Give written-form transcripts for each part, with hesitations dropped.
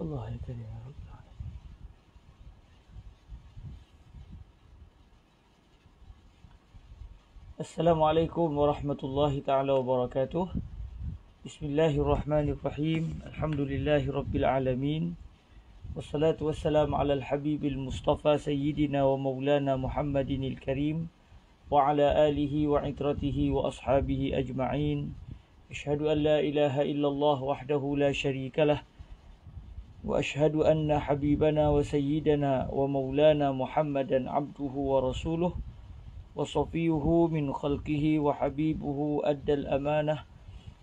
Allah ya karim ya Rabb. Assalamualaikum warahmatullahi taala wabarakatuh. Bismillahirrahmanirrahim. Alhamdulillahi rabbil alamin. Wassalatu wassalamu ala al-habibil mustafa sayyidina wa maulana Muhammadinil karim wa ala alihi wa itratihi wa ashabihi ajma'in. Asyhadu an la ilaha illallah wahdahu la syarikalah wa asyhadu anna habibana wa sayyidana wa maulana Muhammadan abduhu wa rasuluh wa safiyuhu min khalqihi wa habibuhu addal amanah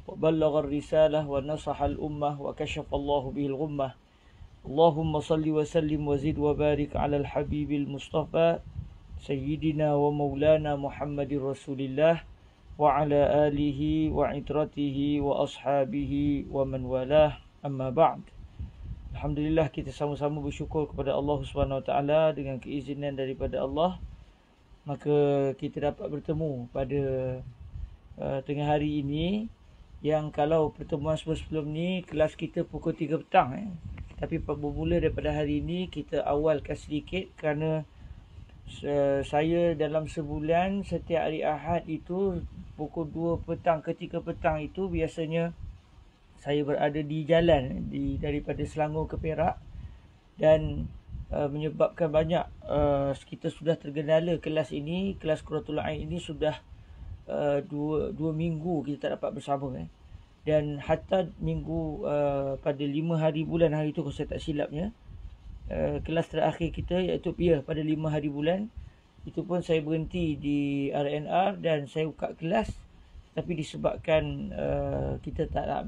wa ballagha ar-risalah wa nasaha al-ummah wa kashafa Allahu bihi al-ghummah. Allahumma salli wa sallim wa zid wa barik ala al-habibil mustafa sayyidina wa maulana Muhammadir rasulillah wa ala alihi wa itratihi wa ashabihi wa man walah, amma ba'd. Alhamdulillah, kita sama-sama bersyukur kepada Allah Subhanahu Wa Taala dengan keizinan daripada Allah, maka kita dapat bertemu pada tengah hari ini, yang kalau pertemuan sebelum ni kelas kita pukul 3 petang tapi bermula daripada hari ini kita awalkan sedikit kerana saya dalam sebulan setiap hari Ahad itu pukul 2 petang ke 3 petang itu biasanya saya berada di jalan daripada Selangor ke Perak, dan menyebabkan banyak kita sudah tergendala kelas ini, kelas Quratul Ain ini sudah dua minggu kita tak dapat bersama dan hatta minggu pada 5 hari bulan hari itu, kalau saya tak silapnya, kelas terakhir kita iaitu pada 5 hari bulan itu pun saya berhenti di RNR dan saya buka kelas, tapi disebabkan kita tak nak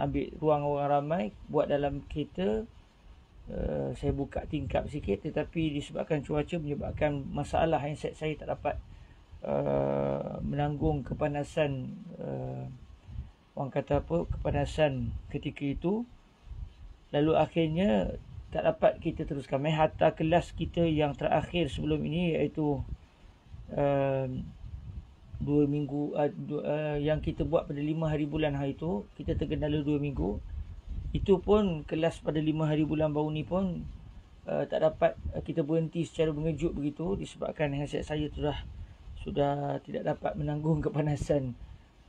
ambil ruang orang ramai, buat dalam kereta. Saya buka tingkap sikit, tetapi disebabkan cuaca menyebabkan masalah yang saya tak dapat menanggung kepanasan, orang kata apa, kepanasan ketika itu. Lalu akhirnya tak dapat kita teruskan hatta kelas kita yang terakhir sebelum ini, iaitu 2 minggu yang kita buat pada 5 hari bulan hari itu, kita tergendala 2 minggu. Itu pun kelas pada 5 hari bulan baru ni pun tak dapat, kita berhenti secara mengejut begitu disebabkan handset saya sudah tidak dapat menanggung kepanasan.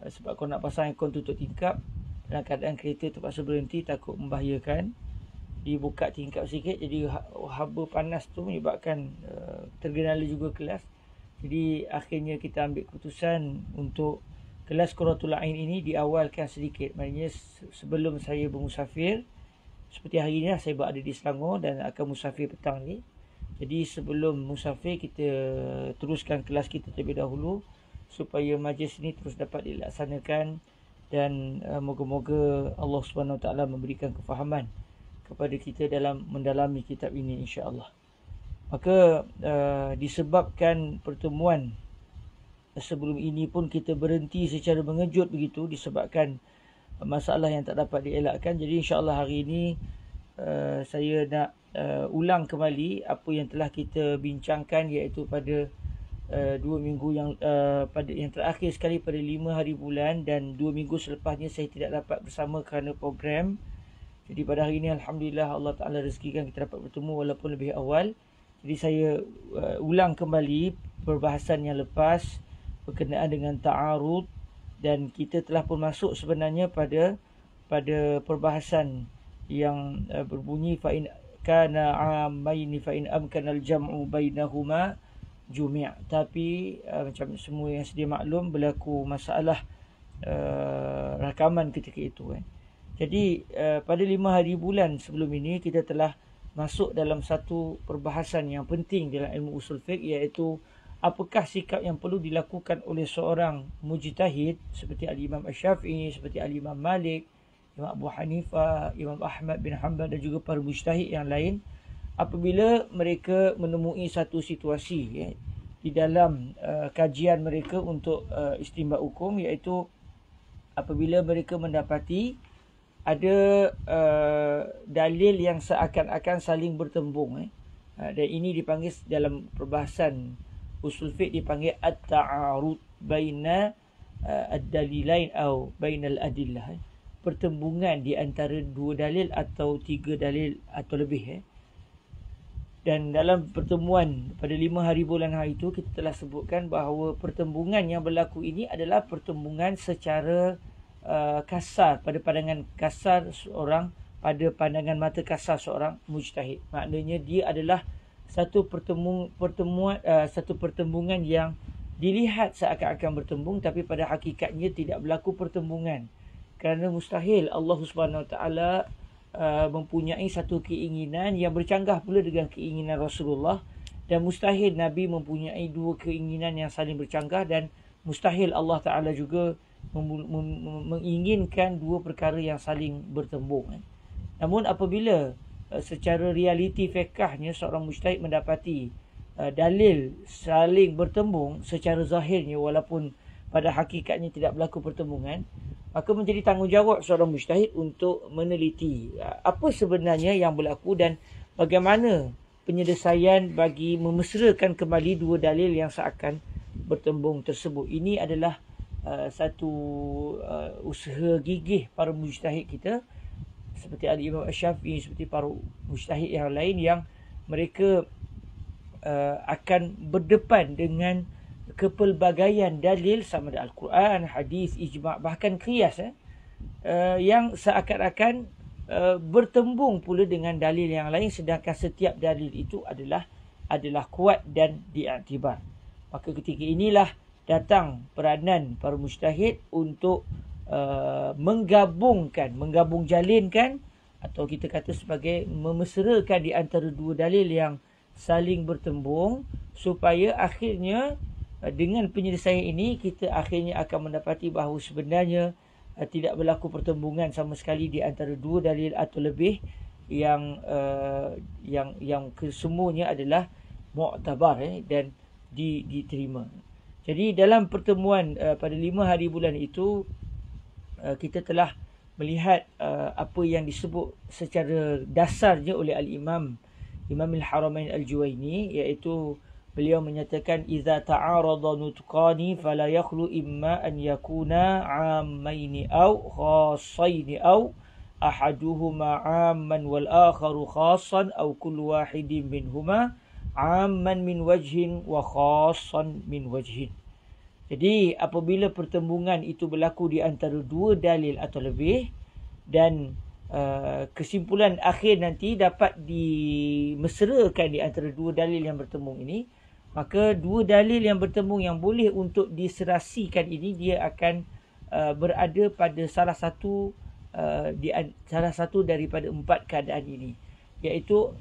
Sebab kalau nak pasang aircon tutup tingkap, dalam keadaan kereta terpaksa berhenti takut membahayakan. Dibuka tingkap sikit, jadi haba panas tu menyebabkan tergendala juga kelas. Jadi akhirnya kita ambil keputusan untuk kelas Quratul Ain ini diawalkan sedikit. Maknanya sebelum saya bermusafir, seperti hari ini saya berada di Selangor dan akan musafir petang ni. Jadi sebelum musafir kita teruskan kelas kita terlebih dahulu supaya majlis ini terus dapat dilaksanakan, dan moga-moga Allah Subhanahu Wa Taala memberikan kefahaman kepada kita dalam mendalami kitab ini, insya-Allah. Maka disebabkan pertemuan sebelum ini pun kita berhenti secara mengejut begitu disebabkan masalah yang tak dapat dielakkan. Jadi insya-Allah hari ini saya nak ulang kembali apa yang telah kita bincangkan, iaitu pada 2 minggu yang pada yang terakhir sekali pada 5 hari bulan, dan 2 minggu selepasnya saya tidak dapat bersama kerana program. Jadi pada hari ini alhamdulillah Allah Taala rezekikan kita dapat bertemu walaupun lebih awal. Jadi saya ulang kembali perbahasan yang lepas berkenaan dengan ta'arud, dan kita telah pun masuk sebenarnya pada perbahasan yang berbunyi fa in kana amaini fa in amkana al-jam'u bainahuma jumi'. Tapi macam semua yang sedia maklum, berlaku masalah rakaman ketika itu. Jadi pada 5 hari bulan sebelum ini kita telah masuk dalam satu perbahasan yang penting dalam ilmu usul fiqh, iaitu apakah sikap yang perlu dilakukan oleh seorang mujtahid seperti Al-Imam Asy-Syafi'i, seperti Al-Imam Malik, Imam Abu Hanifah, Imam Ahmad bin Hanbal dan juga para mujtahid yang lain apabila mereka menemui satu situasi di dalam kajian mereka untuk istinbat hukum, iaitu apabila mereka mendapati ada dalil yang seakan-akan saling bertembung, dan ini dipanggil dalam perbahasan usul fiqh dipanggil at-ta'arud baina ad-dalilain atau bainal adillah. pertembungan di antara dua dalil atau tiga dalil atau lebih. Dan dalam pertemuan pada 5 hari bulan hari itu, kita telah sebutkan bahawa pertembungan yang berlaku ini adalah pertembungan secara kasar, pada pandangan kasar seorang, pada pandangan mata kasar seorang mujtahid. Maknanya dia adalah satu pertembungan yang dilihat seakan-akan bertembung, tapi pada hakikatnya tidak berlaku pertembungan. Kerana mustahil Allah Subhanahu Wa Taala mempunyai satu keinginan yang bercanggah pula dengan keinginan Rasulullah, dan mustahil Nabi mempunyai dua keinginan yang saling bercanggah, dan mustahil Allah Ta'ala juga menginginkan dua perkara yang saling bertembung. Namun apabila secara realiti fiqahnya seorang mujtahid mendapati dalil saling bertembung secara zahirnya walaupun pada hakikatnya tidak berlaku pertembungan, maka menjadi tanggungjawab seorang mujtahid untuk meneliti apa sebenarnya yang berlaku dan bagaimana penyelesaian bagi memesrakan kembali dua dalil yang seakan bertembung tersebut. Ini adalah satu usaha gigih para mujtahid kita, seperti Al-Imam Asy-Syafi'i, seperti para mujtahid yang lain, yang mereka akan berdepan dengan kepelbagaian dalil sama ada Al-Quran, hadis, ijma', bahkan qiyas yang seakan-akan bertembung pula dengan dalil yang lain, sedangkan setiap dalil itu adalah kuat dan diiktibar. Maka ketika inilah datang peranan para mujtahid untuk menggabung jalinkan, atau kita kata sebagai memesrakan di antara dua dalil yang saling bertembung, supaya akhirnya dengan penyelesaian ini kita akhirnya akan mendapati bahawa sebenarnya tidak berlaku pertembungan sama sekali di antara dua dalil atau lebih yang kesemuanya adalah mu'tabar dan diterima. Jadi dalam pertemuan pada 5 hari bulan itu, kita telah melihat apa yang disebut secara dasarnya oleh Imam Al-Haramain Al-Juwaini, iaitu beliau menyatakan idza ta'arada nutqani fala yakhlu imma an yakuna 'ammaini aw khassaini aw ahaduhuma 'amman wal akharu khassan aw kullu wahidin minhuma 'amman min wajhin wa khassan min wajhin. Jadi apabila pertembungan itu berlaku di antara dua dalil atau lebih, dan kesimpulan akhir nanti dapat dimesrakan di antara dua dalil yang bertembung ini, maka dua dalil yang bertembung yang boleh untuk diserasikan ini, dia akan berada pada salah satu daripada 4 keadaan ini. Iaitu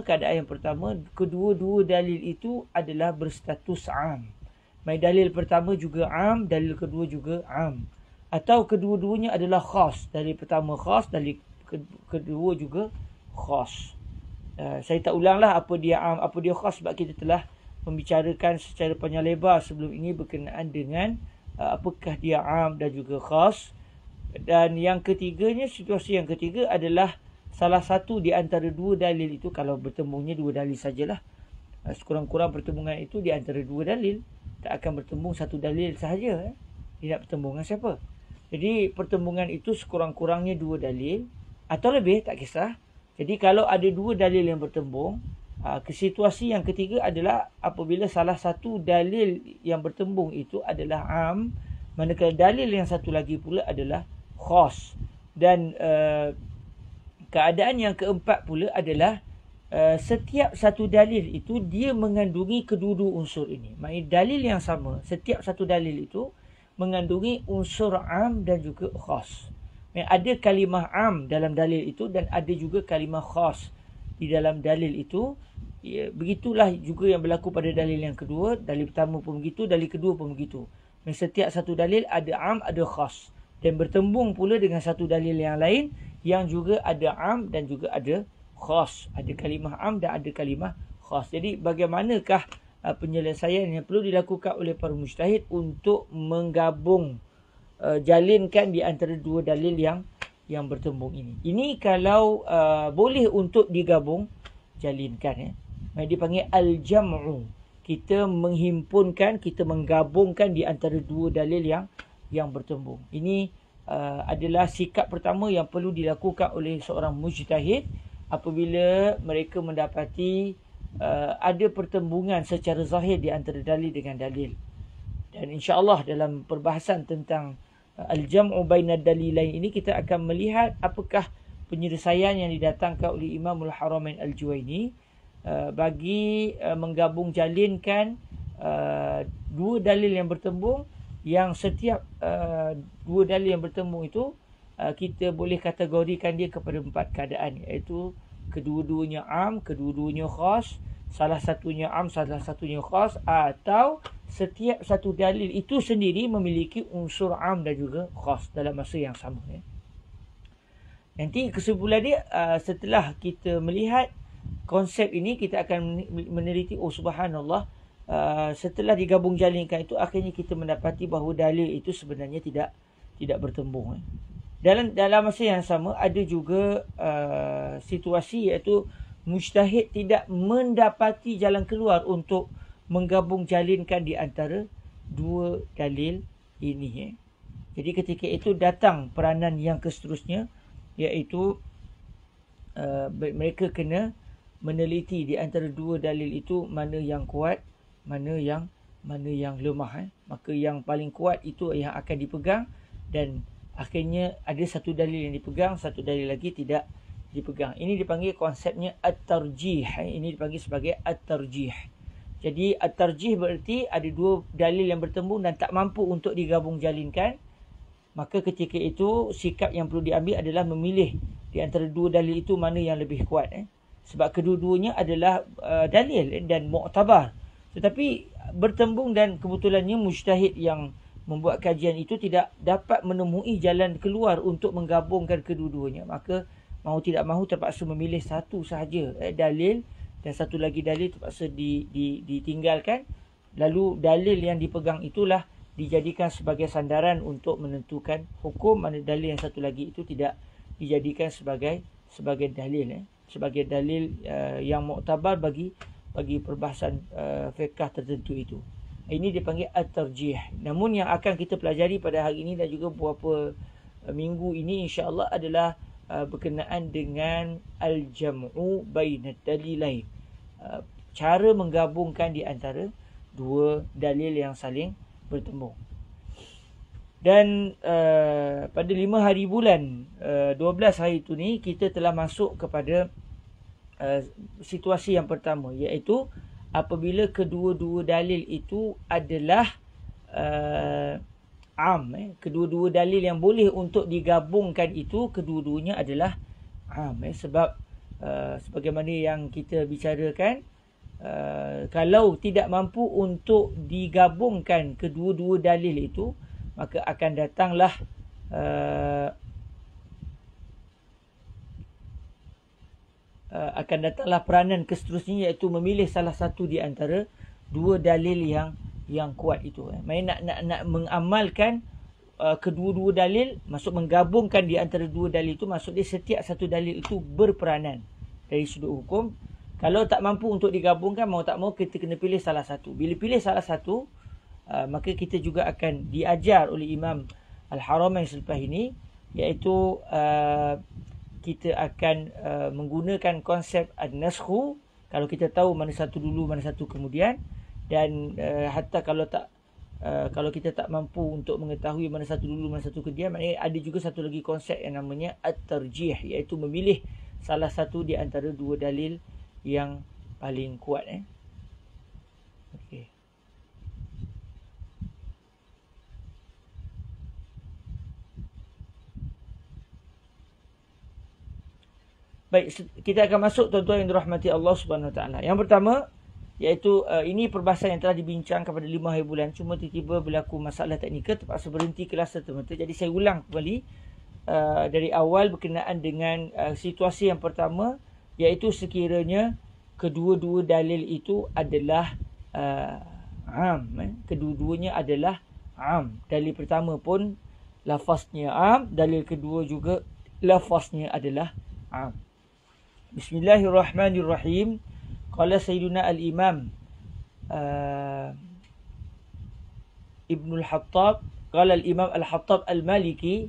keadaan yang pertama, kedua-dua dalil itu adalah berstatus am. Dalil pertama juga am, dalil kedua juga am. Atau kedua-duanya adalah khas. Dalil pertama khas, dalil kedua juga khas. Saya tak ulanglah apa dia am, apa dia khas, sebab kita telah membicarakan secara panjang lebar sebelum ini berkenaan dengan apakah dia am dan juga khas. Dan yang ketiganya, situasi yang ketiga adalah salah satu di antara dua dalil itu, kalau bertembungnya dua dalil sajalah, sekurang-kurang pertembungan itu di antara dua dalil, tak akan bertembung satu dalil sahaja. Dia nak bertembung dengan siapa? Jadi pertembungan itu sekurang-kurangnya dua dalil atau lebih, tak kisah. Jadi kalau ada dua dalil yang bertembung, situasi yang ketiga adalah apabila salah satu dalil yang bertembung itu adalah am, manakala dalil yang satu lagi pula adalah khas. Dan keadaan yang keempat pula adalah setiap satu dalil itu dia mengandungi kedua-dua unsur ini. Maksudnya dalil yang sama, setiap satu dalil itu mengandungi unsur am dan juga khas. Ada kalimah am dalam dalil itu dan ada juga kalimah khas di dalam dalil itu. Begitulah juga yang berlaku pada dalil yang kedua. Dalil pertama pun begitu, dalil kedua pun begitu. Setiap satu dalil ada am, ada khas, dan bertembung pula dengan satu dalil yang lain yang juga ada am dan juga ada khas. Ada kalimah am dan ada kalimah khas. Jadi bagaimanakah penyelesaian yang perlu dilakukan oleh para mujtahid untuk menggabung, jalinkan di antara dua dalil yang bertembung ini. Ini kalau boleh untuk digabung, jalinkan. Dipanggil al-jam'u. Kita menghimpunkan, kita menggabungkan di antara dua dalil yang bertembung. Ini adalah sikap pertama yang perlu dilakukan oleh seorang mujtahid apabila mereka mendapati ada pertembungan secara zahir di antara dalil dengan dalil. Dan insya-Allah dalam perbahasan tentang al-jam'u bainad dalilain ini kita akan melihat apakah penyelesaian yang didatangkan oleh Imamul Haramain Al-Juwaini bagi menggabung jalinkan dua dalil yang bertembung, yang setiap dua dalil yang bertembung itu kita boleh kategorikan dia kepada 4 keadaan, iaitu kedua-duanya am, kedua-duanya khas, salah satunya am, salah satunya khas, atau setiap satu dalil itu sendiri memiliki unsur am dan juga khas dalam masa yang sama. Nanti kesimpulan dia, setelah kita melihat konsep ini, kita akan meneliti, oh subhanallah, setelah digabung jalinkan itu, akhirnya kita mendapati bahawa dalil itu sebenarnya tidak bertembung. Dalam masa yang sama, ada juga situasi iaitu mujtahid tidak mendapati jalan keluar untuk menggabung jalinkan di antara dua dalil ini. Jadi ketika itu datang peranan yang seterusnya, iaitu mereka kena meneliti di antara dua dalil itu mana yang kuat, mana yang lemah. Maka yang paling kuat itu yang akan dipegang, dan akhirnya ada satu dalil yang dipegang, satu dalil lagi tidak dipegang. Ini dipanggil konsepnya at-tarjih. Ini dipanggil sebagai at-tarjih. Jadi at-tarjih berarti ada dua dalil yang bertembung dan tak mampu untuk digabung jalinkan. Maka ketika itu sikap yang perlu diambil adalah memilih di antara dua dalil itu mana yang lebih kuat. Sebab kedua-duanya adalah dalil dan mu'tabar. Tetapi bertembung dan kebetulannya mujtahid yang membuat kajian itu tidak dapat menemui jalan keluar untuk menggabungkan kedua-duanya. Maka mahu tidak mahu terpaksa memilih satu sahaja dalil, dan satu lagi dalil terpaksa ditinggalkan. Lalu dalil yang dipegang itulah dijadikan sebagai sandaran untuk menentukan hukum, mana dalil yang satu lagi itu tidak dijadikan sebagai dalil, sebagai dalil yang muktabar bagi perbahasan fiqh tertentu itu. Ini dipanggil at-tarjih. Namun yang akan kita pelajari pada hari ini dan juga beberapa minggu ini insya-Allah adalah berkenaan dengan al-jam'u bainad dalilain. Cara menggabungkan di antara dua dalil yang saling bertembung. Dan pada 5 hari bulan 12 hari itu ni, kita telah masuk kepada situasi yang pertama, iaitu apabila kedua-dua dalil itu adalah am. Kedua-dua dalil yang boleh untuk digabungkan itu, kedua-duanya adalah am. Sebab sebagaimana yang kita bicarakan, kalau tidak mampu untuk digabungkan kedua-dua dalil itu, maka akan datanglah peranan seterusnya, iaitu memilih salah satu di antara dua dalil yang kuat itu. Maksudnya nak mengamalkan kedua-dua dalil, maksud menggabungkan di antara dua dalil itu, maksud dia setiap satu dalil itu berperanan dari sudut hukum. Kalau tak mampu untuk digabungkan, mau tak mau kita kena pilih salah satu. Bila pilih salah satu, maka kita juga akan diajar oleh Imam Al-Haramain selepas ini, iaitu kita akan menggunakan konsep an-naskhu. Kalau kita tahu mana satu dulu, mana satu kemudian, dan hatta kalau kita tak mampu untuk mengetahui mana satu dulu, mana satu kemudian, maknanya ada juga satu lagi konsep yang namanya at-tarjih, iaitu memilih salah satu di antara dua dalil yang paling kuat. Okey. Baik, kita akan masuk tuan-tuan yang dirahmati Allah Subhanahu Wa Taala. Yang pertama, iaitu ini perbahasan yang telah dibincangkan pada 5 hari bulan, cuma tiba-tiba berlaku masalah teknikal, terpaksa berhenti kelas serta-merta. Jadi saya ulang kembali dari awal berkenaan dengan situasi yang pertama, iaitu sekiranya kedua-dua dalil itu adalah am. Kedua-duanya adalah am. Dalil pertama pun lafaznya am, dalil kedua juga lafaznya adalah am. Bismillahirrahmanirrahim. Qala Sayyiduna al-Imam Ibn al-Hattab, qala al-Imam al-Hattab al-Maliki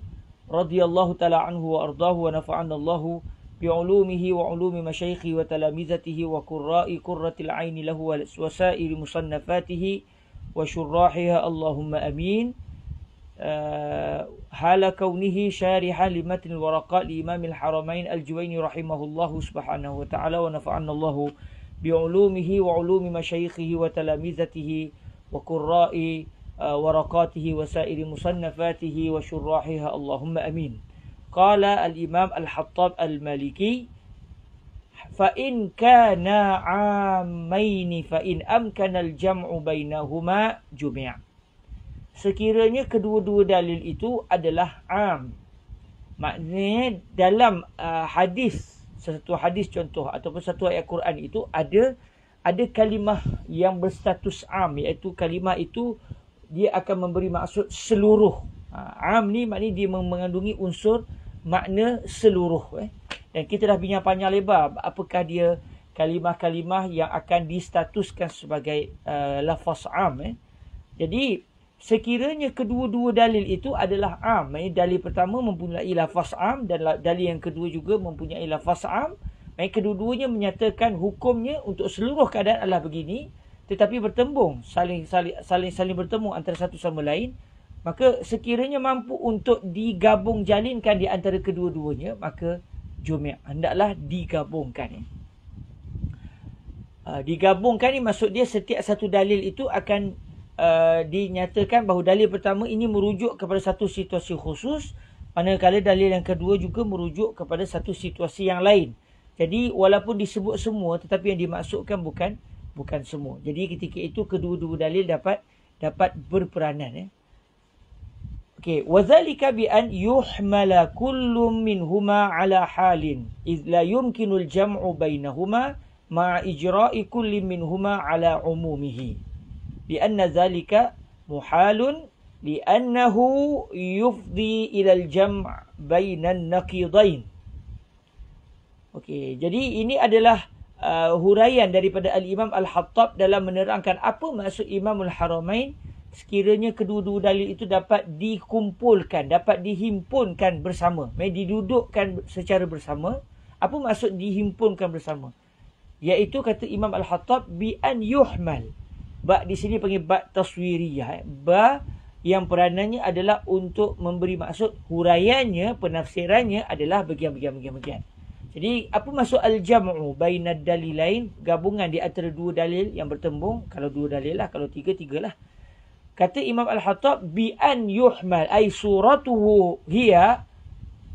radhiyallahu ta'ala anhu wa ardahu wa nafa'ana Allahu bi'ulumihi wa ulumi masyaikhi wa talamizatihi wa qurra'i qurratil aini lahu wa sa'iri musannafatihi wa syurrahiha Allahumma amin. Hala kaunihi syarihan li matn al-waraqat li Imam al-Haramain al-Juwaini rahimahullahu subhanahu wa ta'ala wa nafa'ana Allahu bi'ulumihi wa ulumi masyaikhihi wa talamizatihi wa qurra'i waraqatihi wa sa'iri musannafatihi wa syurrahiha Allahumma amin. Qala al-Imam al-Hattab al-Maliki fa in kana 'amaini fa in amkana al-jam'u bainahuma jumi'. Sekiranya kedua-dua dalil itu adalah am, maknanya dalam hadis, satu hadis contoh ataupun satu ayat Quran itu ada kalimah yang berstatus am, iaitu kalimah itu dia akan memberi maksud seluruh. Am ni maknanya dia mengandungi unsur makna seluruh. Dan kita dah bincang panjang lebar apakah dia kalimah-kalimah yang akan distatuskan sebagai lafaz am. Jadi sekiranya kedua-dua dalil itu adalah am, maknanya dalil pertama mempunyai lafaz am dan dalil yang kedua juga mempunyai lafaz am, maknanya kedua-duanya menyatakan hukumnya untuk seluruh keadaan adalah begini, tetapi bertembung, saling bertemu antara satu sama lain, maka sekiranya mampu untuk digabung jalinkan di antara kedua-duanya, maka jumi' hendaklah digabungkan. Digabungkan ni maksud dia setiap satu dalil itu akan dinyatakan bahawa dalil pertama ini merujuk kepada satu situasi khusus, manakala dalil yang kedua juga merujuk kepada satu situasi yang lain. Jadi walaupun disebut semua, tetapi yang dimaksudkan bukan semua. Jadi ketika itu kedua-dua dalil dapat berperanan. Okey, wazalika bi an yuhmala kullum minhuma ala halin iz la yumkinu al-jam'u bainahuma ma'a ijra'i kulli minhuma ala umumihi. Bi anna zalika muhalun li annahu yufdi ila al-jam' bainan naqidain. Okey, jadi ini adalah huraian daripada Al-Imam Al-Hattab dalam menerangkan apa maksud Imam Al-Haramain sekiranya kedua-dua dalil itu dapat dikumpulkan, dapat dihimpunkan bersama, didudukkan secara bersama. Apa maksud dihimpunkan bersama? Iaitu kata Imam Al-Hattab bi an yuhmal. Ba di sini panggil ba taswiriyah. Ba yang peranannya adalah untuk memberi maksud, huraiannya, penafsirannya adalah bagian-bagian. Jadi apa maksud al-jam'u bainad dalilain, gabungan di antara dua dalil yang bertembung. Kalau dua dalil lah, kalau tiga lah. Kata Imam Al-Hattab bi an yuhmal, ay suratuhu hiya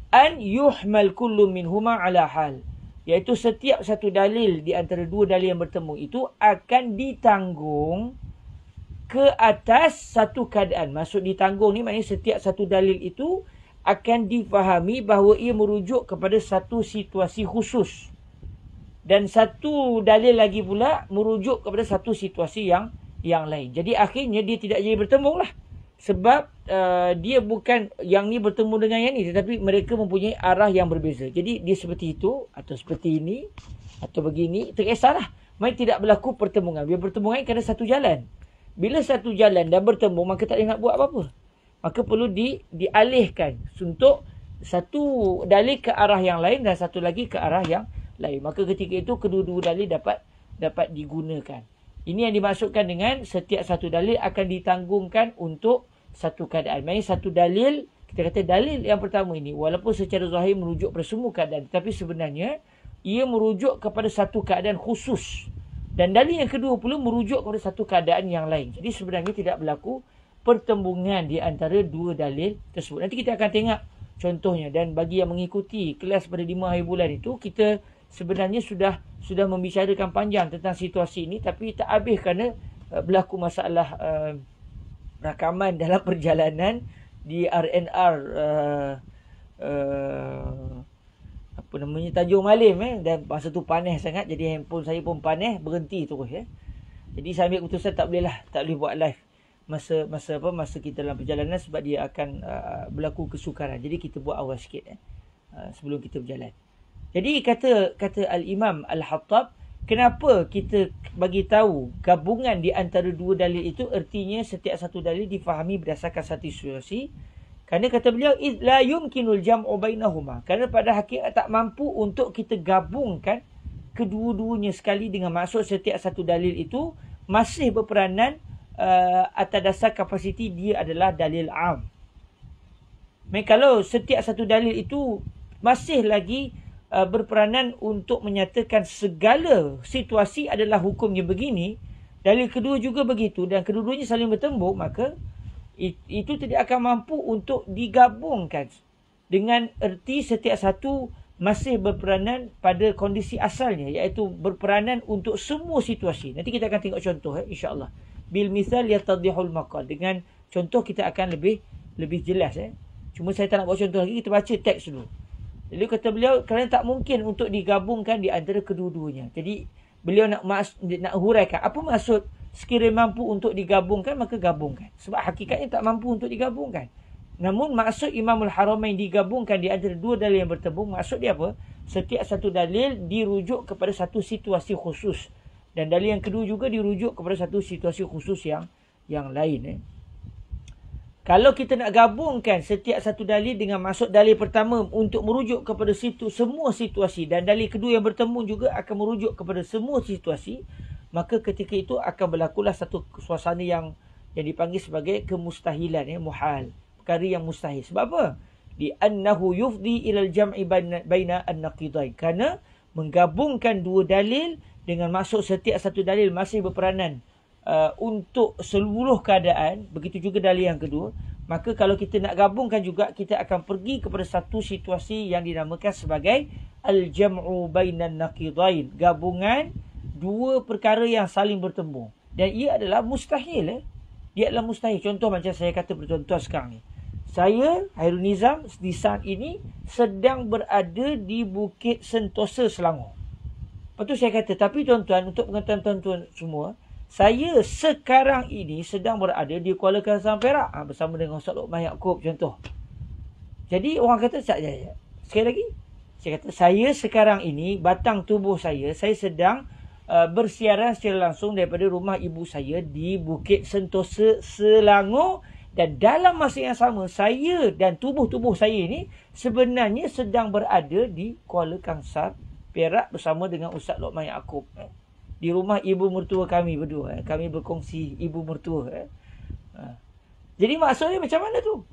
an yuhmal kullu minhuma ala hal, iaitu setiap satu dalil di antara dua dalil yang bertemu itu akan ditanggung ke atas satu keadaan. Maksud ditanggung ni maknanya setiap satu dalil itu akan difahami bahawa ia merujuk kepada satu situasi khusus. Dan satu dalil lagi pula merujuk kepada satu situasi yang lain. Jadi akhirnya dia tidak jadi bertemu lah. Sebab dia bukan yang ni bertemu dengan yang ni, tetapi mereka mempunyai arah yang berbeza. Jadi dia seperti itu, atau seperti ini, atau begini, tak kisahlah. Mereka tidak berlaku pertemuan. Bila pertemuan kerana satu jalan. Bila satu jalan dah bertemu, maka tak boleh nak buat apa-apa. Maka perlu dialihkan untuk satu dalil ke arah yang lain dan satu lagi ke arah yang lain. Maka ketika itu kedua-dua dalil dapat digunakan. Ini yang dimaksudkan dengan setiap satu dalil akan ditanggungkan untuk satu keadaan. Maksudnya satu dalil, kita kata dalil yang pertama ini, walaupun secara zahir merujuk pada semua keadaan, tapi sebenarnya ia merujuk kepada satu keadaan khusus. Dan dalil yang kedua pula merujuk kepada satu keadaan yang lain. Jadi sebenarnya tidak berlaku pertembungan di antara dua dalil tersebut. Nanti kita akan tengok contohnya. Dan bagi yang mengikuti kelas pada 5 hari bulan itu, kita sebenarnya sudah membicarakan panjang tentang situasi ini, tapi tak habis kerana berlaku masalah rakaman dalam perjalanan di RNR Tanjung Malim, dan masa tu panas sangat, jadi handphone saya pun panas, berhenti terus. Jadi saya ambil keputusan tak boleh buat live masa kita dalam perjalanan, sebab dia akan berlaku kesukaran. Jadi kita buat awal sikit sebelum kita berjalan. Jadi kata Al-Imam Al-Hattab, kenapa kita bagi tahu gabungan di antara dua dalil itu, artinya setiap satu dalil difahami berdasarkan satu situasi. Kerana kata beliau, la yumkinul jam'u bainahuma. Kerana pada hakikat tak mampu untuk kita gabungkan kedua-duanya sekali dengan maksud setiap satu dalil itu masih berperanan atas dasar kapasiti dia adalah dalil am. Kalau setiap satu dalil itu masih lagi berperanan untuk menyatakan segala situasi adalah hukumnya begini, dalil kedua juga begitu dan kedua-duanya saling bertembung, maka itu tidak akan mampu untuk digabungkan dengan erti setiap satu masih berperanan pada kondisi asalnya, iaitu berperanan untuk semua situasi. Nanti kita akan tengok contoh insya-Allah. Bil misal yatadihul maqal. Dengan contoh kita akan lebih jelas Cuma saya tak nak buat contoh lagi, kita baca teks dulu. Jadi kata beliau, kerana tak mungkin untuk digabungkan di antara kedua-duanya. Jadi beliau nak huraikan apa maksud sekiranya mampu untuk digabungkan, maka gabungkan. Sebab hakikatnya tak mampu untuk digabungkan. Namun maksud Imamul Haramain digabungkan di antara dua dalil yang bertembung, maksud dia apa? Setiap satu dalil dirujuk kepada satu situasi khusus. Dan dalil yang kedua juga dirujuk kepada satu situasi khusus yang lain. Kalau kita nak gabungkan setiap satu dalil dengan maksud dalil pertama untuk merujuk kepada semua situasi, dan dalil kedua yang bertembung juga akan merujuk kepada semua situasi, maka ketika itu akan berlakulah satu suasana yang dipanggil sebagai kemustahilan, muhal, perkara yang mustahil. Sebab apa? Di annahu yufdi ilal jam'i baina an-naqidain. Kerana menggabungkan dua dalil dengan maksud setiap satu dalil masih berperanan untuk seluruh keadaan, begitu juga dalil yang kedua, maka kalau kita nak gabungkan juga, kita akan pergi kepada satu situasi yang dinamakan sebagai al-jam'u bainan naqidain, gabungan dua perkara yang saling bertembung, dan ia adalah mustahil. Dia adalah mustahil. Contoh macam saya kata bertuan-tuan sekarang ni, saya Hairul Nizam di saat ini sedang berada di Bukit Sentosa, Selangor. Lepas tu saya kata, tapi tuan-tuan, untuk pengetahuan tuan-tuan semua, saya sekarang ini sedang berada di Kuala Kangsar Perak bersama dengan Ustaz Luqman Yaakob, contoh. Jadi orang kata, sekali lagi, saya kata, saya sekarang ini, batang tubuh saya sedang bersiaran secara langsung daripada rumah ibu saya di Bukit Sentosa, Selangor. Dan dalam masa yang sama, saya dan tubuh-tubuh saya ini sebenarnya sedang berada di Kuala Kangsar Perak bersama dengan Ustaz Luqman Yaakob. Di rumah ibu mertua kami berdua. Kami berkongsi ibu mertua. Jadi maksudnya macam mana tu?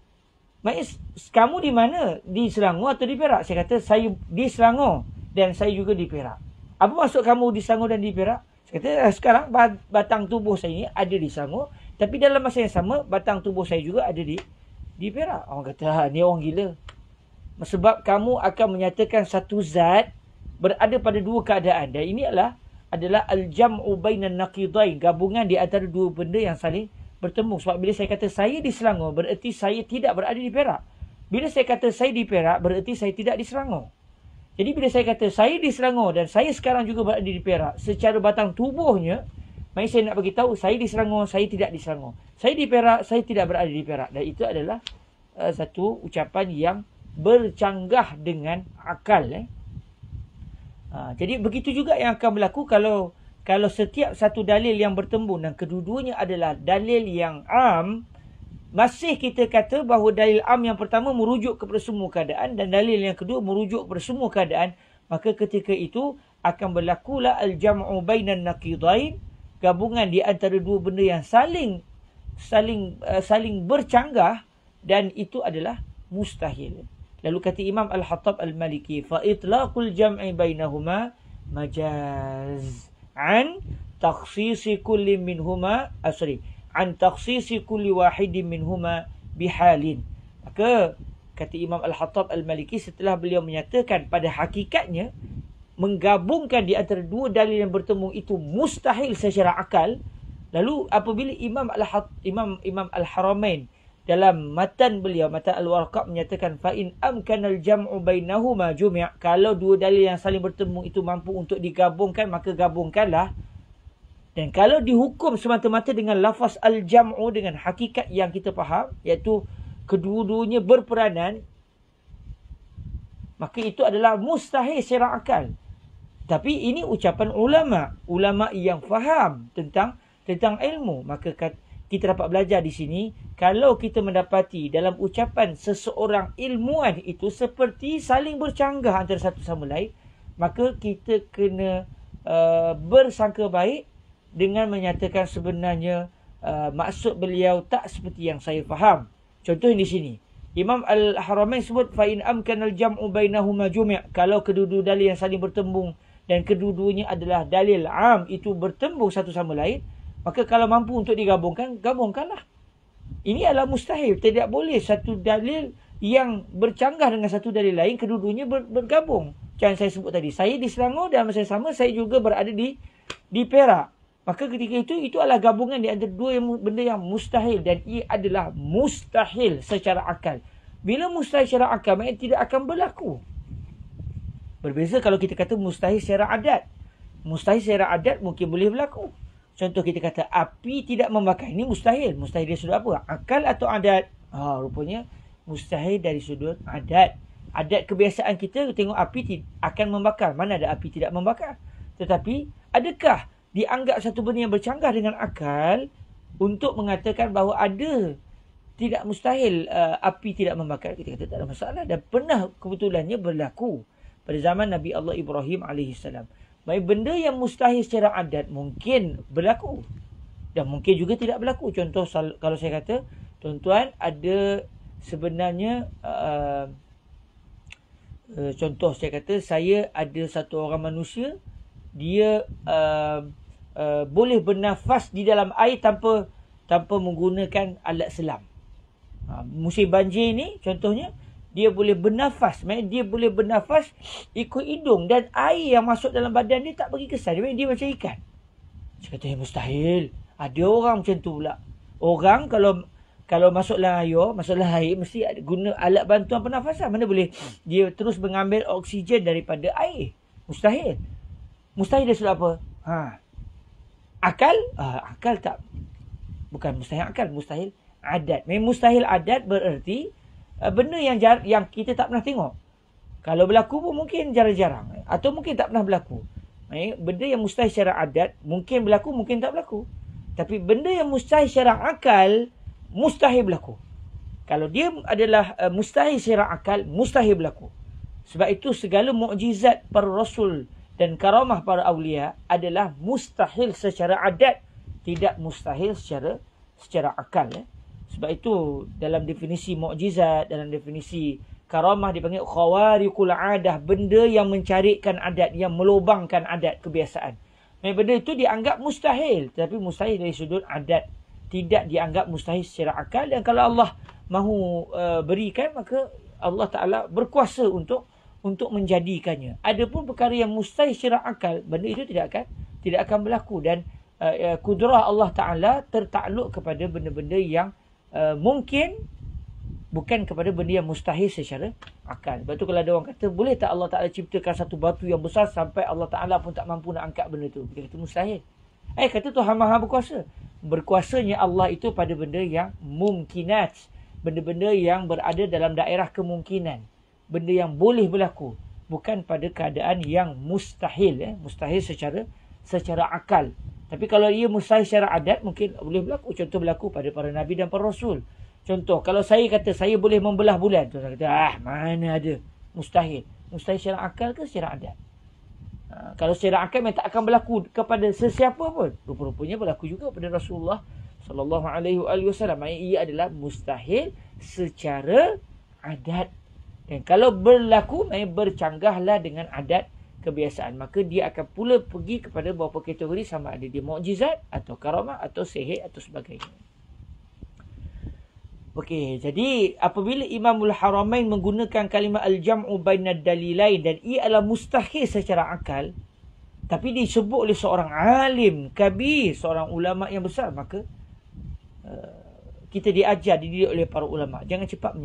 Maksudnya, kamu di mana? Di Selangor atau di Perak? Saya kata, saya di Selangor dan saya juga di Perak. Apa maksud kamu di Selangor dan di Perak? Saya kata, sekarang batang tubuh saya ini ada di Selangor, tapi dalam masa yang sama, batang tubuh saya juga ada di Perak. Orang kata, ni orang gila. Sebab kamu akan menyatakan satu zat berada pada dua keadaan. Dan ini adalah al-jam'u bainan naqidain, gabungan di antara dua benda yang saling bertemu. Sebab bila saya kata saya di Selangor, bererti saya tidak berada di Perak. Bila saya kata saya di Perak, bererti saya tidak di Selangor. Jadi bila saya kata saya di Selangor dan saya sekarang juga berada di Perak, secara batang tubuhnya, maksud saya nak bagi tahu, saya di Selangor, saya tidak di Selangor. Saya di Perak, saya tidak berada di Perak. Dan itu adalah satu ucapan yang bercanggah dengan akal. Jadi begitu juga yang akan berlaku kalau setiap satu dalil yang bertembung dan kedua-duanya adalah dalil yang am, masih kita kata bahawa dalil am yang pertama merujuk kepada semua keadaan dan dalil yang kedua merujuk kepada semua keadaan, maka ketika itu akan berlakulah al-jam'u bainan naqidain, gabungan di antara dua benda yang saling bercanggah, dan itu adalah mustahil. Lalu kata Imam Al-Hattab Al-Maliki, fa itlaqul jam'i bainahuma majaz an takhsisi kulli minhuma an takhsisi kulli wahidin minhuma bihalin. Maka kata Imam Al-Hattab Al-Maliki, setelah beliau menyatakan pada hakikatnya menggabungkan di antara dua dalil yang bertemu itu mustahil secara akal, lalu apabila Imam Al-Haramain dalam matan beliau, matan Al-Warqaq, menyatakan fa in amkanal jam'u bainahuma jumi', kalau dua dalil yang saling bertemu itu mampu untuk digabungkan, maka gabungkanlah. Dan kalau dihukum semata-mata dengan lafaz al-jam'u dengan hakikat yang kita faham, iaitu kedua-duanya berperanan, maka itu adalah mustahil secara akal. Tapi ini ucapan ulama yang faham tentang ilmu. Maka kita dapat belajar di sini, kalau kita mendapati dalam ucapan seseorang ilmuwan itu seperti saling bercanggah antara satu sama lain, maka kita kena bersangka baik dengan menyatakan sebenarnya maksud beliau tak seperti yang saya faham. Contoh di sini, Imam Al-Haramain sebut fa in amkana al-jam'u bainahuma jumi', kalau kedua-dua dalil yang saling bertembung dan kedua-duanya adalah dalil am, itu bertembung satu sama lain, maka kalau mampu untuk digabungkan, gabungkanlah. Ini adalah mustahil. Tidak boleh satu dalil yang bercanggah dengan satu dalil lain, kedua-duanya bergabung. Macam saya sebut tadi, saya di Selangor dan masa sama saya juga berada di Perak. Maka ketika itu adalah gabungan di antara dua benda yang mustahil, dan ia adalah mustahil secara akal. Bila mustahil secara akal, maknanya tidak akan berlaku. Berbeza kalau kita kata mustahil secara adat. Mustahil secara adat mungkin boleh berlaku. Contoh kita kata api tidak membakar. Ini mustahil. Mustahil dari sudut apa? Akal atau adat? Rupanya mustahil dari sudut adat. Adat kebiasaan kita tengok api akan membakar. Mana ada api tidak membakar? Tetapi adakah dianggap satu benda yang bercanggah dengan akal untuk mengatakan bahawa ada tidak mustahil api tidak membakar? Kita kata tak ada masalah. Dan pernah kebetulannya berlaku pada zaman Nabi Allah Ibrahim alaihissalam. Baik, benda yang mustahil secara adat mungkin berlaku dan mungkin juga tidak berlaku. Contoh kalau saya kata, tuan-tuan, ada sebenarnya contoh saya kata, saya ada satu orang manusia, dia boleh bernafas di dalam air tanpa menggunakan alat selam. Musim banjir ni contohnya, dia boleh bernafas. Maksudnya dia boleh bernafas ikut hidung, dan air yang masuk dalam badan dia tak bagi kesan. Dia macam ikan. Saya kata mustahil. Ada orang macam tu pula. Orang kalau masuk dalam air mesti guna alat bantuan pernafasan. Mana boleh dia terus mengambil oksigen daripada air? Mustahil. Mustahil dia sudah apa? Akal? Akal tak. Bukan mustahil akal, mustahil adat. Memang mustahil adat bererti benda yang kita tak pernah tengok. Kalau berlaku pun mungkin jarang-jarang. Atau mungkin tak pernah berlaku. Benda yang mustahil secara adat mungkin berlaku, mungkin tak berlaku. Tapi benda yang mustahil secara akal, mustahil berlaku. Kalau dia adalah mustahil secara akal, mustahil berlaku. Sebab itu segala mukjizat para rasul dan karamah para awliya adalah mustahil secara adat, tidak mustahil secara akal. Sebab itu dalam definisi mukjizat, dalam definisi karamah dipanggil khawariqul adah, benda yang mencarikan adat, yang melubangkan adat kebiasaan. Benda itu dianggap mustahil, tetapi mustahil dari sudut adat, tidak dianggap mustahil secara akal. Dan kalau Allah mahu berikan, maka Allah Taala berkuasa untuk menjadikannya. Adapun perkara yang mustahil secara akal, benda itu tidak akan berlaku, dan kudrah Allah Taala tertakluk kepada benda-benda yang mungkin, bukan kepada benda yang mustahil secara akal. Sebab tu kalau ada orang kata, boleh tak Allah Ta'ala ciptakan satu batu yang besar sampai Allah Ta'ala pun tak mampu nak angkat benda tu? Kita kata mustahil. Kata Tuhan Maha berkuasa. Berkuasanya Allah itu pada benda yang mumkinat. Benda-benda yang berada dalam daerah kemungkinan. Benda yang boleh berlaku. Bukan pada keadaan yang mustahil. Mustahil secara akal. Tapi kalau ia mustahil secara adat, mungkin boleh berlaku. Contoh berlaku pada para Nabi dan para Rasul. Contoh, kalau saya kata saya boleh membelah bulan. Saya kata, mana ada. Mustahil. Mustahil secara akal ke secara adat? Kalau secara akal memang tak akan berlaku kepada sesiapa pun. Rupa-rupanya berlaku juga pada Rasulullah SAW. Ia adalah mustahil secara adat. Dan kalau berlaku, bercanggahlah dengan adat kebiasaan. Maka dia akan pula pergi kepada beberapa kategori, sama ada dia mukjizat atau karamah atau sihir atau sebagainya. Okey, jadi apabila Imamul Haramain menggunakan kalimah al-jam'u bainad dalilain, dan ia adalah mustahil secara akal, tapi disebut oleh seorang alim kabir, seorang ulama yang besar, maka kita dididik oleh para ulama, jangan cepat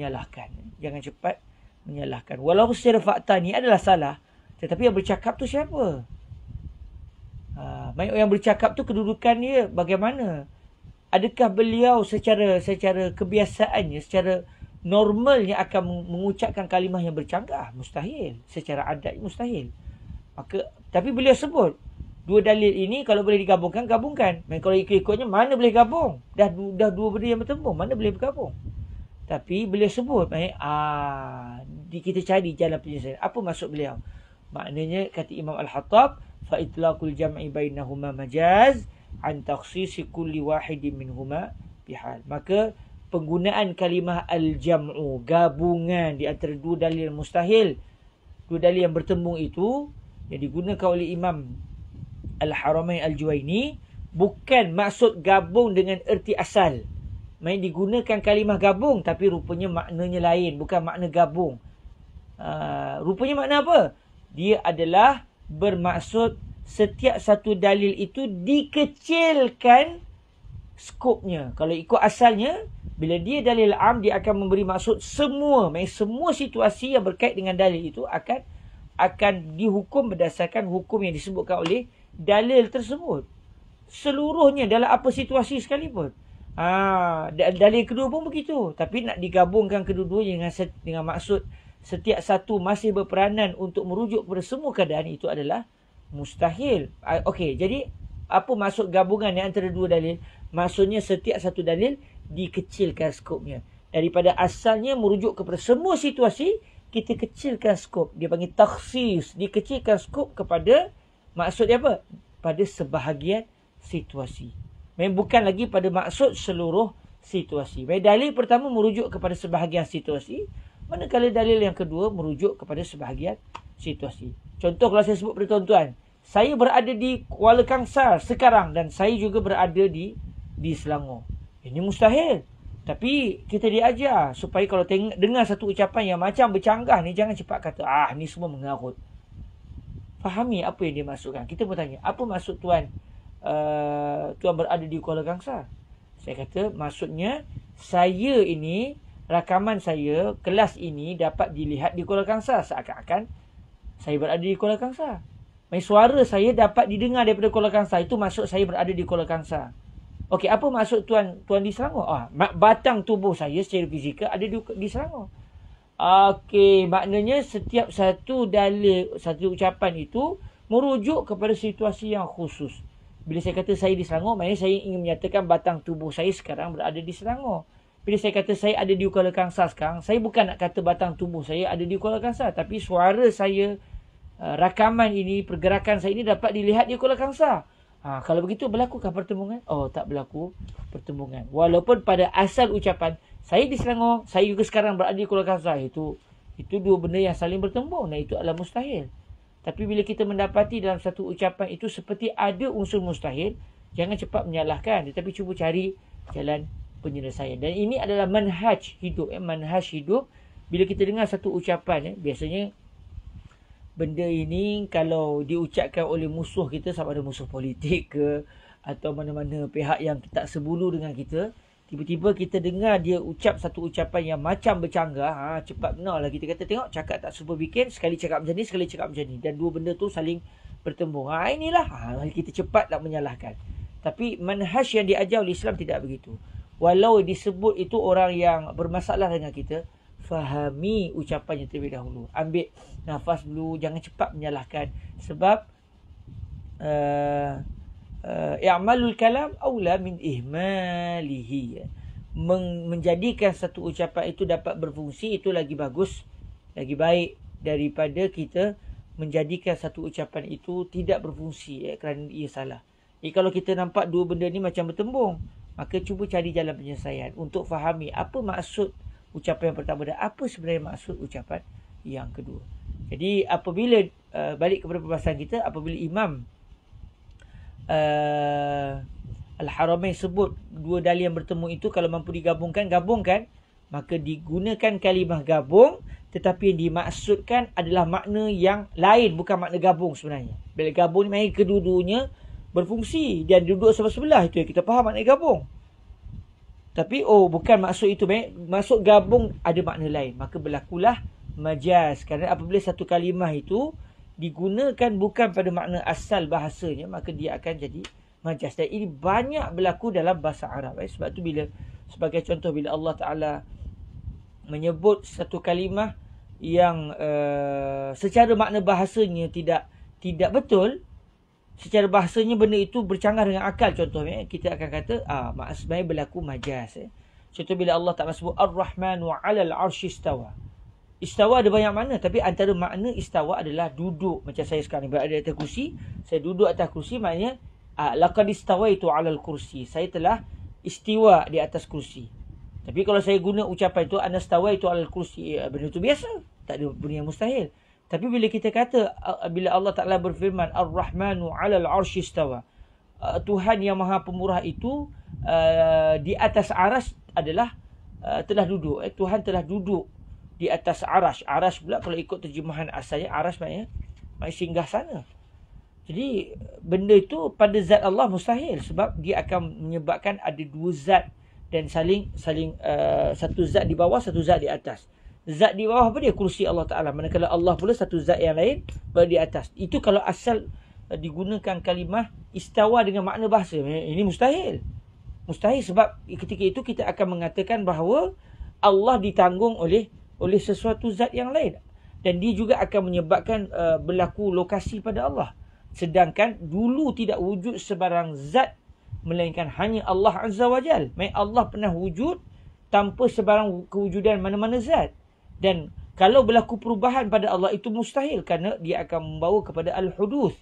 menyalahkan. Walaupun secara fakta ni adalah salah, tetapi yang bercakap tu siapa? Yang bercakap tu kedudukan dia bagaimana? Adakah beliau secara kebiasaannya, secara normalnya akan mengucapkan kalimah yang bercanggah? Mustahil. Secara adat mustahil. Tapi beliau sebut Dua dalil ini kalau boleh digabungkan, gabungkan. Dan kalau ikut-ikutnya, mana boleh gabung? Dah dua benda yang bertembung, mana boleh bergabung? Tapi beliau sebut, kita cari jalan penyelesaian. Apa maksud beliau? Maknanya, kata Imam Al-Hattab, فَإِطْلَاقُ الْجَمْعِ بَيْنَهُمَا مَجَازٍ عَنْ تَخْصِيصِ كُلِّ وَاحِدٍ مِّنْهُمَا بِحَالٍ. Maka, penggunaan kalimah al-jam'u, gabungan di antara dua dalil mustahil, dua dalil yang bertembung itu, yang digunakan oleh Imam Al-Haramain Al-Juwaini, bukan maksud gabung dengan erti asal. Main digunakan kalimah gabung, tapi rupanya maknanya lain, bukan makna gabung. Rupanya makna apa? Dia adalah bermaksud setiap satu dalil itu dikecilkan skopnya. Kalau ikut asalnya, bila dia dalil am, dia akan memberi maksud semua. Maksudnya semua situasi yang berkait dengan dalil itu akan dihukum berdasarkan hukum yang disebutkan oleh dalil tersebut. Seluruhnya dalam apa situasi sekalipun. Dalil kedua pun begitu. Tapi nak digabungkan kedua-duanya dengan maksud setiap satu masih berperanan untuk merujuk kepada semua keadaan, itu adalah mustahil. Okey, jadi apa maksud gabungan di antara dua dalil? Maksudnya setiap satu dalil dikecilkan skopnya. Daripada asalnya merujuk kepada semua situasi, kita kecilkan skop. Dia panggil takhsis. Dikecilkan skop kepada, maksud dia apa? Pada sebahagian situasi. Memang bukan lagi pada maksud seluruh situasi. Dalil pertama merujuk kepada sebahagian situasi, manakala dalil yang kedua merujuk kepada sebahagian situasi. Contoh kalau saya sebut pada tuan-tuan, saya berada di Kuala Kangsar sekarang dan saya juga berada di Selangor. Ini mustahil. Tapi kita diajar supaya kalau dengar satu ucapan yang macam bercanggah ni, jangan cepat kata, ni semua mengarut. Fahami apa yang dia maksudkan. Kita bertanya, apa maksud tuan tuan berada di Kuala Kangsar? Saya kata, maksudnya saya ini, rakaman saya, kelas ini dapat dilihat di Kuala Kangsar. Seakan-akan saya berada di Kuala Kangsar. Suara saya dapat didengar daripada Kuala Kangsar. Itu maksud saya berada di Kuala Kangsar. Okey, apa maksud tuan di Selangor? Batang tubuh saya secara fizikal ada di Selangor. Okey, maknanya setiap satu dalil, satu ucapan itu merujuk kepada situasi yang khusus. Bila saya kata saya di Selangor, maknanya saya ingin menyatakan batang tubuh saya sekarang berada di Selangor. Bila saya kata saya ada di Kuala Kangsar sekarang, saya bukan nak kata batang tubuh saya ada di Kuala Kangsar, tapi suara saya, rakaman ini, pergerakan saya ini dapat dilihat di Kuala Kangsar. Kalau begitu, berlakukah pertembungan? Tak berlaku pertembungan. Walaupun pada asal ucapan, saya di Selangor, saya juga sekarang berada di Kuala Kangsar. Itu dua benda yang saling bertembung. Dan itu adalah mustahil. Tapi bila kita mendapati dalam satu ucapan itu seperti ada unsur mustahil, jangan cepat menyalahkan. Tetapi cuba cari jalan penyelesaian. Dan ini adalah manhaj hidup. Manhaj hidup. Bila kita dengar satu ucapan, biasanya benda ini kalau diucapkan oleh musuh kita, sama ada musuh politik ke, atau mana-mana pihak yang tak sebulu dengan kita, tiba-tiba kita dengar dia ucap satu ucapan yang macam bercanggah, cepat benar lah kita kata, tengok cakap tak super bikin, sekali cakap macam ni, sekali cakap macam ni, dan dua benda tu saling bertembung. Inilah kita cepat nak menyalahkan. Tapi manhaj yang diajar oleh Islam tidak begitu. Walau disebut itu orang yang bermasalah dengan kita, fahami ucapannya terlebih dahulu. Ambil nafas dulu, jangan cepat menyalahkan. Sebab i'malul kalam aula min ihmalihi. Menjadikan satu ucapan itu dapat berfungsi, itu lagi bagus, lagi baik daripada kita menjadikan satu ucapan itu tidak berfungsi kerana ia salah. Kalau kita nampak dua benda ni macam bertembung, maka cuba cari jalan penyelesaian untuk fahami apa maksud ucapan yang pertama dan apa sebenarnya maksud ucapan yang kedua. Jadi apabila balik kepada pembahasan kita, apabila Imam Al-Haramain sebut dua dalil yang bertemu itu kalau mampu digabungkan, gabungkan, maka digunakan kalimah gabung, tetapi yang dimaksudkan adalah makna yang lain, bukan makna gabung sebenarnya. Bila gabung ni maknanya kedua-duanya berfungsi dan duduk sebelah-sebelah, itu yang kita faham makna gabung. Tapi bukan maksud itu. Maksud gabung ada makna lain. Maka berlakulah majaz. Kerana apabila satu kalimah itu digunakan bukan pada makna asal bahasanya, maka dia akan jadi majaz. Dan ini banyak berlaku dalam bahasa Arab. Sebab tu sebagai contoh, bila Allah Ta'ala menyebut satu kalimah yang secara makna bahasanya tidak betul, secara bahasanya benda itu bercanggah dengan akal. Contohnya kita akan kata sebenarnya berlaku majaz. Contoh bila Allah Ta'ala sebut Ar-Rahmanu 'alal 'arsy istawa. Istawa ada banyak makna, tapi antara makna istawa adalah duduk. Macam saya sekarang berada di atas kursi, saya duduk atas kursi, maknanya laqad istawaitu 'alal kursi. Saya telah istiwa di atas kursi. Tapi kalau saya guna ucapan itu ana stawaitu 'alal kursi, benda itu biasa, tak ada benda yang mustahil. Tapi bila kita kata, bila Allah Ta'ala berfirman Ar-Rahmanu 'alal 'arsy istawa, Tuhan yang Maha Pemurah itu di atas aras adalah telah duduk. Tuhan telah duduk di atas aras. Aras pula kalau ikut terjemahan asalnya, aras maknanya singgah sana. Jadi benda itu pada zat Allah mustahil, sebab dia akan menyebabkan ada dua zat dan saling satu zat di bawah, satu zat di atas. Zat di bawah apa dia? Kursi Allah Ta'ala. Manakala Allah pula satu zat yang lain berada di atas. Itu kalau asal digunakan kalimah istawa dengan makna bahasa. Ini mustahil. Mustahil sebab ketika itu kita akan mengatakan bahawa Allah ditanggung oleh sesuatu zat yang lain. Dan dia juga akan menyebabkan berlaku lokasi pada Allah. Sedangkan dulu tidak wujud sebarang zat melainkan hanya Allah Azza wa Jal. Allah pernah wujud tanpa sebarang kewujudan mana-mana zat. Dan kalau berlaku perubahan pada Allah itu mustahil kerana dia akan membawa kepada al-huduth.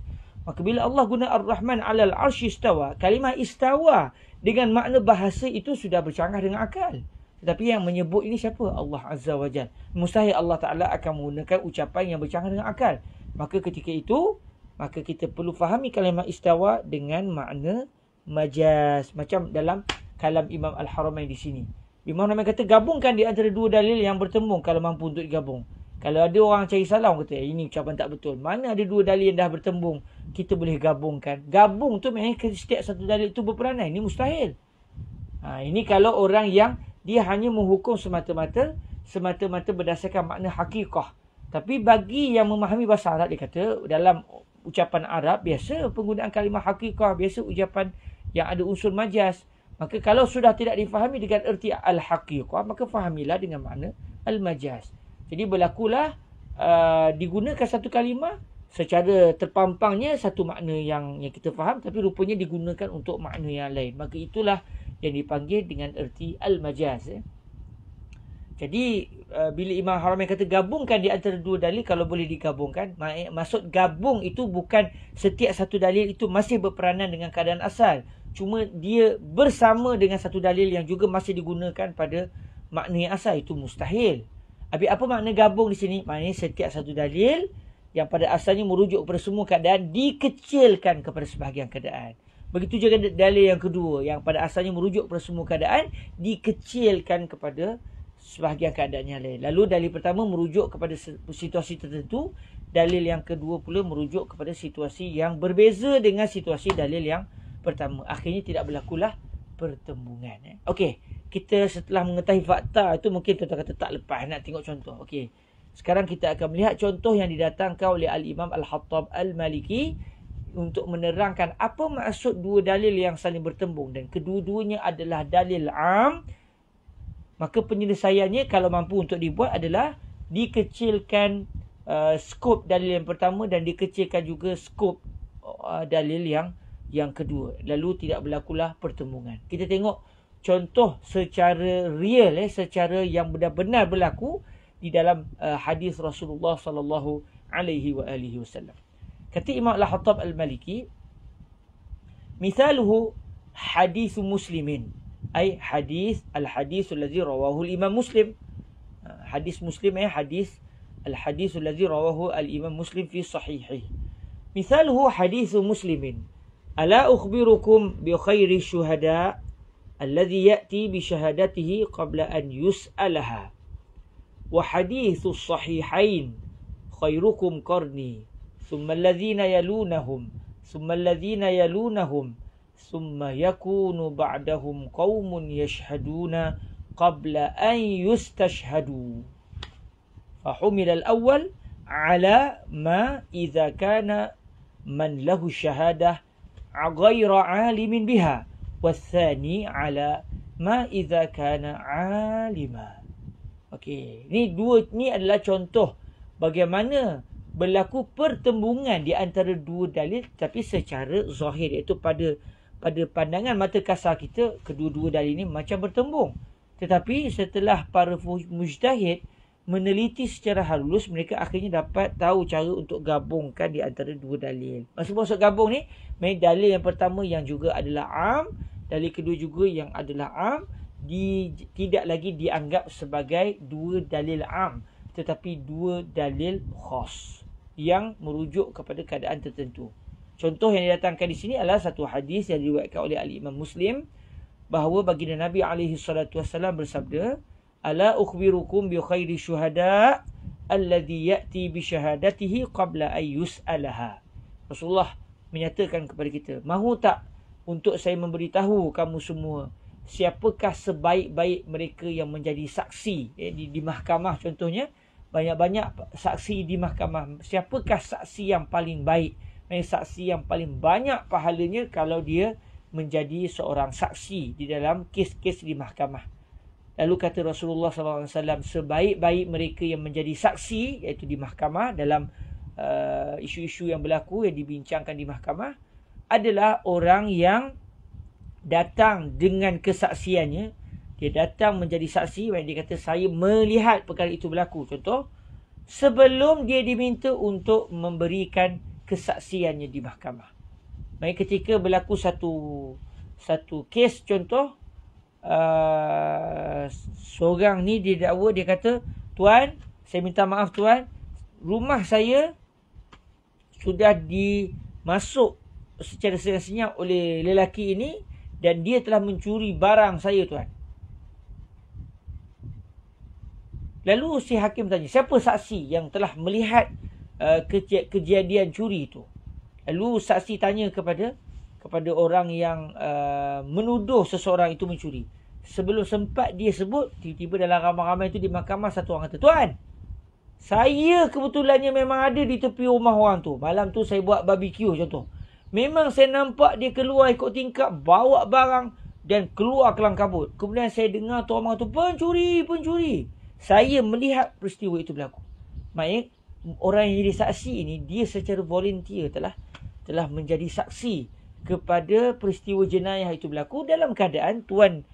Maka bila Allah guna Ar-Rahman 'alal 'arsy istawa, kalimah istawa dengan makna bahasa itu sudah bercanggah dengan akal. Tetapi yang menyebut ini siapa? Allah Azza wa Jal. Mustahil Allah Ta'ala akan menggunakan ucapan yang bercanggah dengan akal. Maka ketika itu, maka kita perlu fahami kalimah istawa dengan makna majaz. Macam dalam kalam Imam Al-Haramain di sini. Imam Al-Haramain kata gabungkan di antara dua dalil yang bertembung kalau mampu untuk digabung. Kalau ada orang cari salah, orang kata ini ucapan tak betul. Mana ada dua dalil yang dah bertembung, kita boleh gabungkan. Gabung tu maknanya setiap satu dalil itu berperanan. Ini mustahil. Ini kalau orang yang dia hanya menghukum semata-mata berdasarkan makna hakikah. Tapi bagi yang memahami bahasa Arab, dia kata dalam ucapan Arab biasa penggunaan kalimah hakikah, biasa ucapan yang ada unsur majaz. Maka kalau sudah tidak difahami dengan erti al-haqiqah, maka fahamilah dengan makna al-majaz. Jadi berlakulah digunakan satu kalimah secara terpampangnya satu makna yang kita faham, tapi rupanya digunakan untuk makna yang lain. Maka itulah yang dipanggil dengan erti al-majaz. Jadi bila Imam Haramain kata gabungkan di antara dua dalil, kalau boleh digabungkan, maksud gabung itu bukan setiap satu dalil itu masih berperanan dengan keadaan asal. Cuma dia bersama dengan satu dalil yang juga masih digunakan pada makna yang asal. Itu mustahil. Habis apa makna gabung di sini? Maknanya setiap satu dalil yang pada asalnya merujuk kepada semua keadaan dikecilkan kepada sebahagian keadaan. Begitu juga dalil yang kedua yang pada asalnya merujuk kepada semua keadaan dikecilkan kepada sebahagian keadaan yang lain. Lalu dalil pertama merujuk kepada situasi tertentu, dalil yang kedua pula merujuk kepada situasi yang berbeza dengan situasi dalil yang pertama. Akhirnya tidak berlakulah pertembungan. Okey, kita setelah mengetahui fakta itu, mungkin tuan-tuan kata tak lepas nak tengok contoh. Okey, sekarang kita akan melihat contoh yang didatangkan oleh Al-Imam Al-Khattab Al-Maliki untuk menerangkan apa maksud dua dalil yang saling bertembung dan kedua-duanya adalah dalil am. Maka penyelesaiannya kalau mampu untuk dibuat adalah dikecilkan skop dalil yang pertama dan dikecilkan juga skop dalil yang kedua. Lalu tidak berlakulah pertembungan. Kita tengok contoh secara real, secara yang benar-benar berlaku di dalam hadis Rasulullah sallallahu alaihi wasallam. Kata Imam Al-Khattab Al-Maliki, "Mithaluhu hadis Muslimin." Ay hadis al-hadis alladhi rawahu al-Imam Muslim. Hadis Muslim al-hadis alladhi rawahu al-Imam Muslim fi sahihih. Mithaluhu hadis Muslimin. Ala ukhbirukum bi khairi syuhada alladhi ya'ti bi syahadatihi qabla an yus'alaha. Wa hadithu sahihain khairukum qarni thumma alladhina yalunahum thumma alladhina yalunahum thumma yakunu ba'dahum qaumun yashhaduna qabla an yustashhadu. Fahumil al-awwal ala ma idza kana man lahu syahadah ghayra alimin biha, wathani ala ma idza kana alima. Okey, ni adalah contoh bagaimana berlaku pertembungan di antara dua dalil, tapi secara zahir, iaitu pada pandangan mata kasar kita, kedua-dua dalil ini macam bertembung. Tetapi setelah para mujtahid meneliti secara halus, mereka akhirnya dapat tahu cara untuk gabungkan di antara dua dalil. Maksud gabung ni, dalil yang pertama yang juga adalah am, dalil kedua juga yang adalah am, tidak lagi dianggap sebagai dua dalil am, tetapi dua dalil khas yang merujuk kepada keadaan tertentu. Contoh yang didatangkan di sini adalah satu hadis yang diriwayatkan oleh Al-Imam Muslim, bahawa baginda Nabi SAW bersabda, "Ala ukhbirukum bi khairi syuhada alladhi ya'ti bi syahadatihi qabla ay yus'alaha." Rasulullah menyatakan kepada kita, mahu tak untuk saya memberitahu kamu semua siapakah sebaik-baik mereka yang menjadi saksi di mahkamah. Contohnya, banyak-banyak saksi di mahkamah. Siapakah saksi yang paling baik? Saksi yang paling banyak pahalanya kalau dia menjadi seorang saksi di dalam kes-kes di mahkamah. Lalu kata Rasulullah SAW, sebaik-baik mereka yang menjadi saksi, iaitu di mahkamah, dalam isu-isu yang berlaku, yang dibincangkan di mahkamah, adalah orang yang datang dengan kesaksiannya. Dia datang menjadi saksi, dia kata, saya melihat perkara itu berlaku. Contoh, sebelum dia diminta untuk memberikan kesaksiannya di mahkamah. Baik, ketika berlaku satu kes, contoh, seorang ni didakwa, dia kata, tuan, saya minta maaf tuan, rumah saya sudah dimasuk secara senyap oleh lelaki ini dan dia telah mencuri barang saya tuan. Lalu si hakim tanya, siapa saksi yang telah melihat kejadian curi itu? Lalu saksi tanya kepada orang yang menuduh seseorang itu mencuri. Sebelum sempat dia sebut, tiba-tiba dalam ramai-ramai itu di mahkamah, satu orang kata, tuan, saya kebetulannya memang ada di tepi rumah orang tu. Malam tu saya buat barbecue contoh. Memang saya nampak dia keluar ikut tingkap, bawa barang dan keluar kelang kabut. Kemudian saya dengar tu orang tu, pencuri. Saya melihat peristiwa itu berlaku. Maksudnya, orang yang jadi saksi ini, dia secara volunteer telah menjadi saksi kepada peristiwa jenayah itu berlaku, dalam keadaan tuan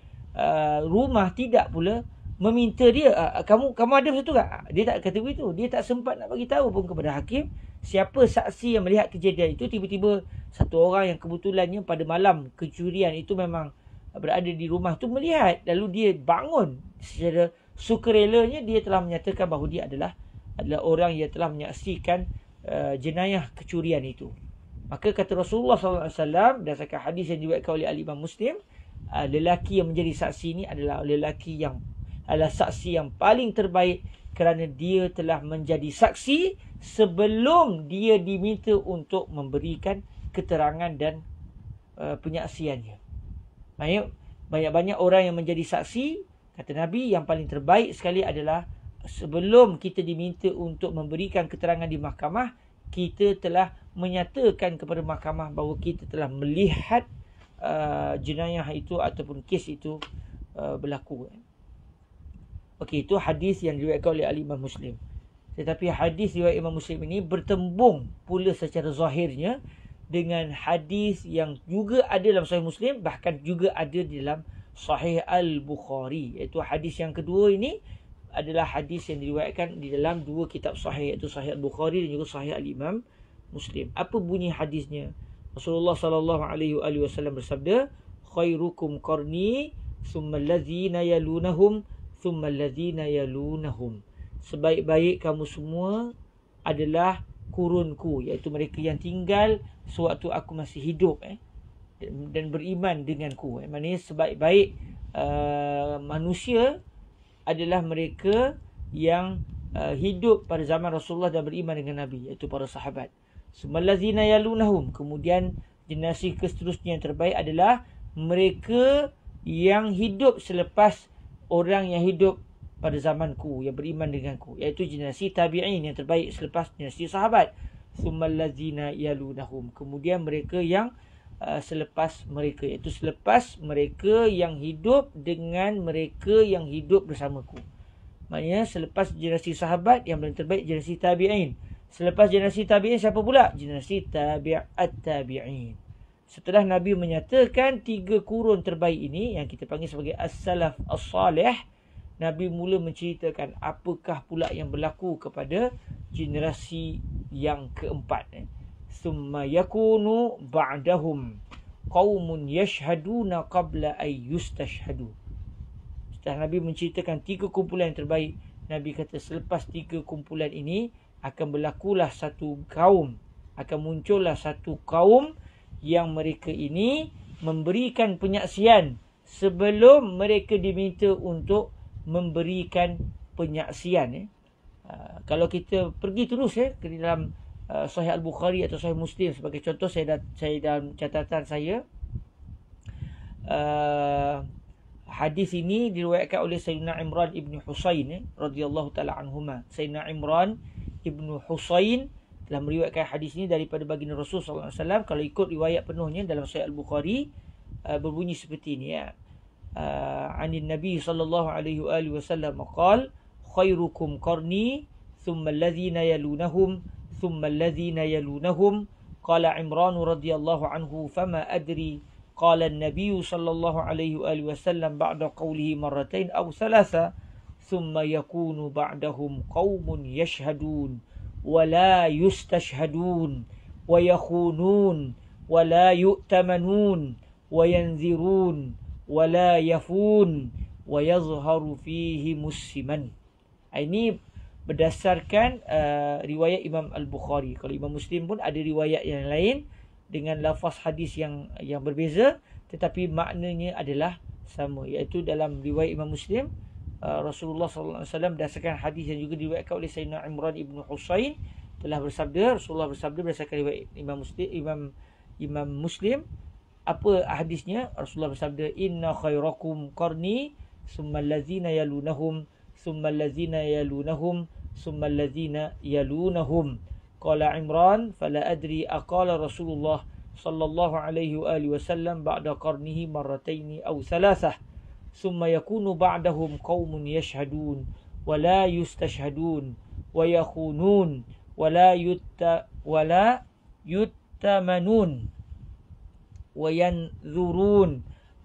rumah tidak pula meminta dia, kamu ada masa tu tak? Dia tak kata begitu. Dia tak sempat nak bagi tahu pun kepada hakim siapa saksi yang melihat kejadian itu. Tiba-tiba satu orang yang kebetulannya pada malam kecurian itu memang berada di rumah tu melihat. Lalu dia bangun secara sukarelanya, dia telah menyatakan bahawa dia adalah orang yang telah menyaksikan jenayah kecurian itu. Maka kata Rasulullah SAW, berdasarkan hadis yang diriwayatkan oleh Al-Imam Muslim, lelaki yang menjadi saksi ini adalah lelaki yang adalah saksi yang paling terbaik, kerana dia telah menjadi saksi sebelum dia diminta untuk memberikan keterangan dan penyaksiannya. Banyak-banyak orang yang menjadi saksi, kata Nabi, yang paling terbaik sekali adalah sebelum kita diminta untuk memberikan keterangan di mahkamah, kita telah menyatakan kepada mahkamah bahawa kita telah melihat jenayah itu ataupun kes itu berlaku. Okey, itu hadis yang diriwayatkan oleh Al-Imam Muslim. Tetapi hadis riwayat Imam Muslim ini bertembung pula secara zahirnya dengan hadis yang juga ada dalam Sahih Muslim, bahkan juga ada di dalam Sahih Al-Bukhari. Iaitu hadis yang kedua ini adalah hadis yang diriwayatkan di dalam dua kitab sahih, iaitu Sahih Al-Bukhari dan juga Sahih Al-Imam Muslim. Apa bunyi hadisnya? Rasulullah SAW bersabda, khairukum qarni thumma allazina yalunahum thumma allazina yalunahum. Sebaik-baik kamu semua adalah kurunku, iaitu mereka yang tinggal sewaktu aku masih hidup dan beriman denganku. Maknanya sebaik-baik manusia adalah mereka yang hidup pada zaman Rasulullah dan beriman dengan Nabi, iaitu para sahabat. Sumallazina yalunahum, kemudian generasi seterusnya yang terbaik adalah mereka yang hidup selepas orang yang hidup pada zamanku, yang beriman denganku, iaitu generasi tabi'in yang terbaik selepas generasi sahabat. Sumallazina yalunahum, kemudian mereka yang selepas mereka, iaitu selepas mereka yang hidup dengan mereka yang hidup bersamaku. Maknanya selepas generasi sahabat, yang paling terbaik generasi tabi'in. Selepas generasi tabi'in siapa pula? Generasi tabi'at tabi'in. Setelah Nabi menyatakan 3 kurun terbaik ini yang kita panggil sebagai as-salaf as-salih, Nabi mula menceritakan apakah pula yang berlaku kepada generasi yang keempat. Summa yakunu ba'dahum qaumun yashhaduna qabla ay yustashhadu. Setelah Nabi menceritakan 3 kumpulan yang terbaik, Nabi kata selepas 3 kumpulan ini akan berlakulah satu kaum, akan muncullah satu kaum yang mereka ini memberikan penyaksian sebelum mereka diminta untuk memberikan penyaksian. Kalau kita pergi terus ke dalam Sahih Al-Bukhari atau Sahih Muslim sebagai contoh, saya dalam catatan saya, hadis ini diriwayatkan oleh Sayyidina Imran ibn Husain radhiyallahu taala anhuma. Sayyidina Imran ibn Husain telah meriwayatkan hadis ini daripada baginda Rasul sallallahu alaihi wasallam. Kalau ikut riwayat penuhnya dalam Sahih Al-Bukhari berbunyi seperti ini, anin Nabi sallallahu alaihi wasallam qala khairukum qarni thumma alladhina yalunahum thumma alladhina yalunahum. Qala Imran radhiyallahu anhu fama adri qala an-nabiy sallallahu alaihi wasallam ba'da qawlihi marratain aw thalatha thumma yakunu ba'dahum qaumun yashhadun ولا يستشهدون ويخونون ولا يؤتمنون وينذرون ولا يفون ويظهر فيهم السمن. Ini berdasarkan riwayat Imam Al-Bukhari. Kalau Imam Muslim pun ada riwayat yang lain dengan lafaz hadis yang berbeza, tetapi maknanya adalah sama, iaitu dalam riwayat Imam Muslim, Rasulullah sallallahu alaihi wasallam berdasarkan hadis yang juga diriwayatkan oleh Sayyidina Imran ibn Husain telah bersabda, Rasulullah bersabda berdasarkan riwayat Imam Muslim, apa hadisnya? Rasulullah bersabda, inna khairakum qarni summa allazina yalunahum summa allazina yalunahum summa allazina yalunahum. Qala Imran fala adri aqala Rasulullah sallallahu alaihi wasallam ba'da qarnihi marrataini aw thalathah. ثم يكون بعدهم قوم يشهدون ولا يستشهدون ويخونون ولا يؤتمنون وينذرون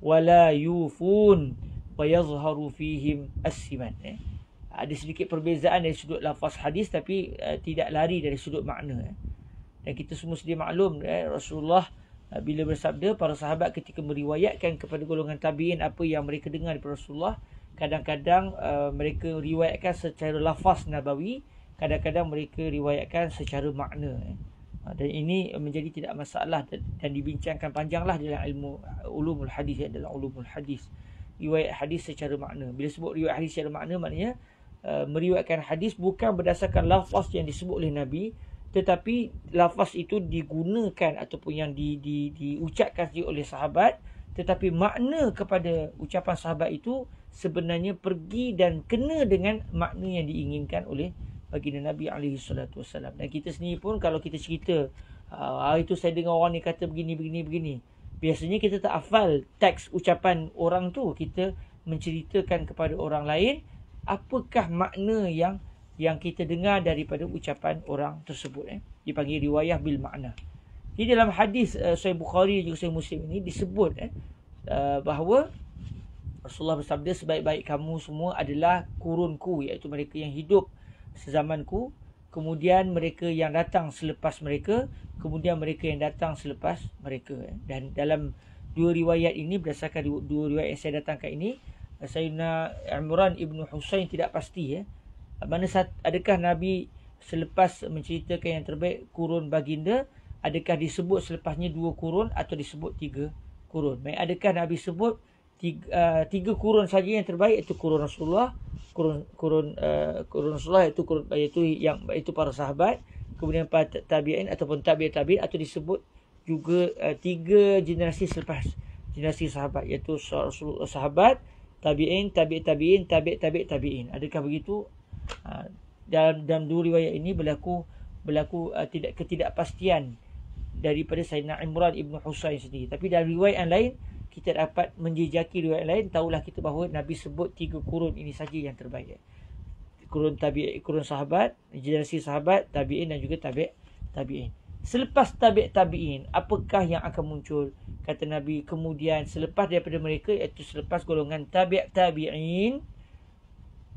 ولا يوفون ويظهر فيهم السمن. Ada sedikit perbezaan dari sudut lafaz hadis, tapi tidak lari dari sudut makna. Dan kita semua sedia maklum, Rasulullah bila bersabda, para sahabat ketika meriwayatkan kepada golongan tabi'in apa yang mereka dengar daripada Rasulullah, kadang-kadang mereka riwayatkan secara lafaz nabawi, kadang-kadang mereka riwayatkan secara makna. Dan ini menjadi tidak masalah dan dibincangkan panjanglah dalam ilmu ulumul hadis, dalam ulumul hadis, riwayat hadis secara makna. Bila sebut riwayat hadis secara makna, maknanya meriwayatkan hadis bukan berdasarkan lafaz yang disebut oleh Nabi, tetapi lafaz itu digunakan ataupun yang diucapkan oleh sahabat, tetapi makna kepada ucapan sahabat itu sebenarnya pergi dan kena dengan makna yang diinginkan oleh baginda Nabi alaihi salatu wasallam. Dan kita sendiri pun kalau kita cerita, hari itu saya dengar orang ni kata begini, biasanya kita tak hafal teks ucapan orang tu, kita menceritakan kepada orang lain apakah makna yang kita dengar daripada ucapan orang tersebut. Dipanggil riwayah bil makna. Di dalam hadis Sahih Bukhari juga Sahih Muslim ini disebut bahawa Rasulullah bersabda, sebaik-baik kamu semua adalah kurunku, iaitu mereka yang hidup sezamanku, kemudian mereka yang datang selepas mereka, kemudian mereka yang datang selepas mereka. Dan dalam dua riwayat ini, berdasarkan dua riwayat yang saya datangkan ini, Sayyidina Imran ibn Husain tidak pasti adakah Nabi selepas menceritakan yang terbaik kurun baginda, adakah disebut selepasnya 2 kurun atau disebut 3 kurun. Adakah Nabi sebut 3 kurun saja yang terbaik, iaitu kurun Rasulullah, kurun Rasulullah, iaitu para sahabat, kemudian para tabi'in ataupun tabi'in, atau disebut juga 3 generasi selepas generasi sahabat, iaitu sahabat, tabi'in, tabi'in. Adakah begitu? Dalam dua riwayat ini berlaku ketidakpastian daripada Sayyidina Imran ibn Husain sendiri. Tapi dalam riwayat yang lain, kita dapat menjejaki riwayat lain, tahulah kita bahawa Nabi sebut 3 kurun ini saja yang terbaik. kurun sahabat, generasi sahabat, tabi'in dan juga tabi'in. Selepas tabi'in, apakah yang akan muncul? Kata Nabi, kemudian selepas daripada mereka, iaitu selepas golongan tabi'in,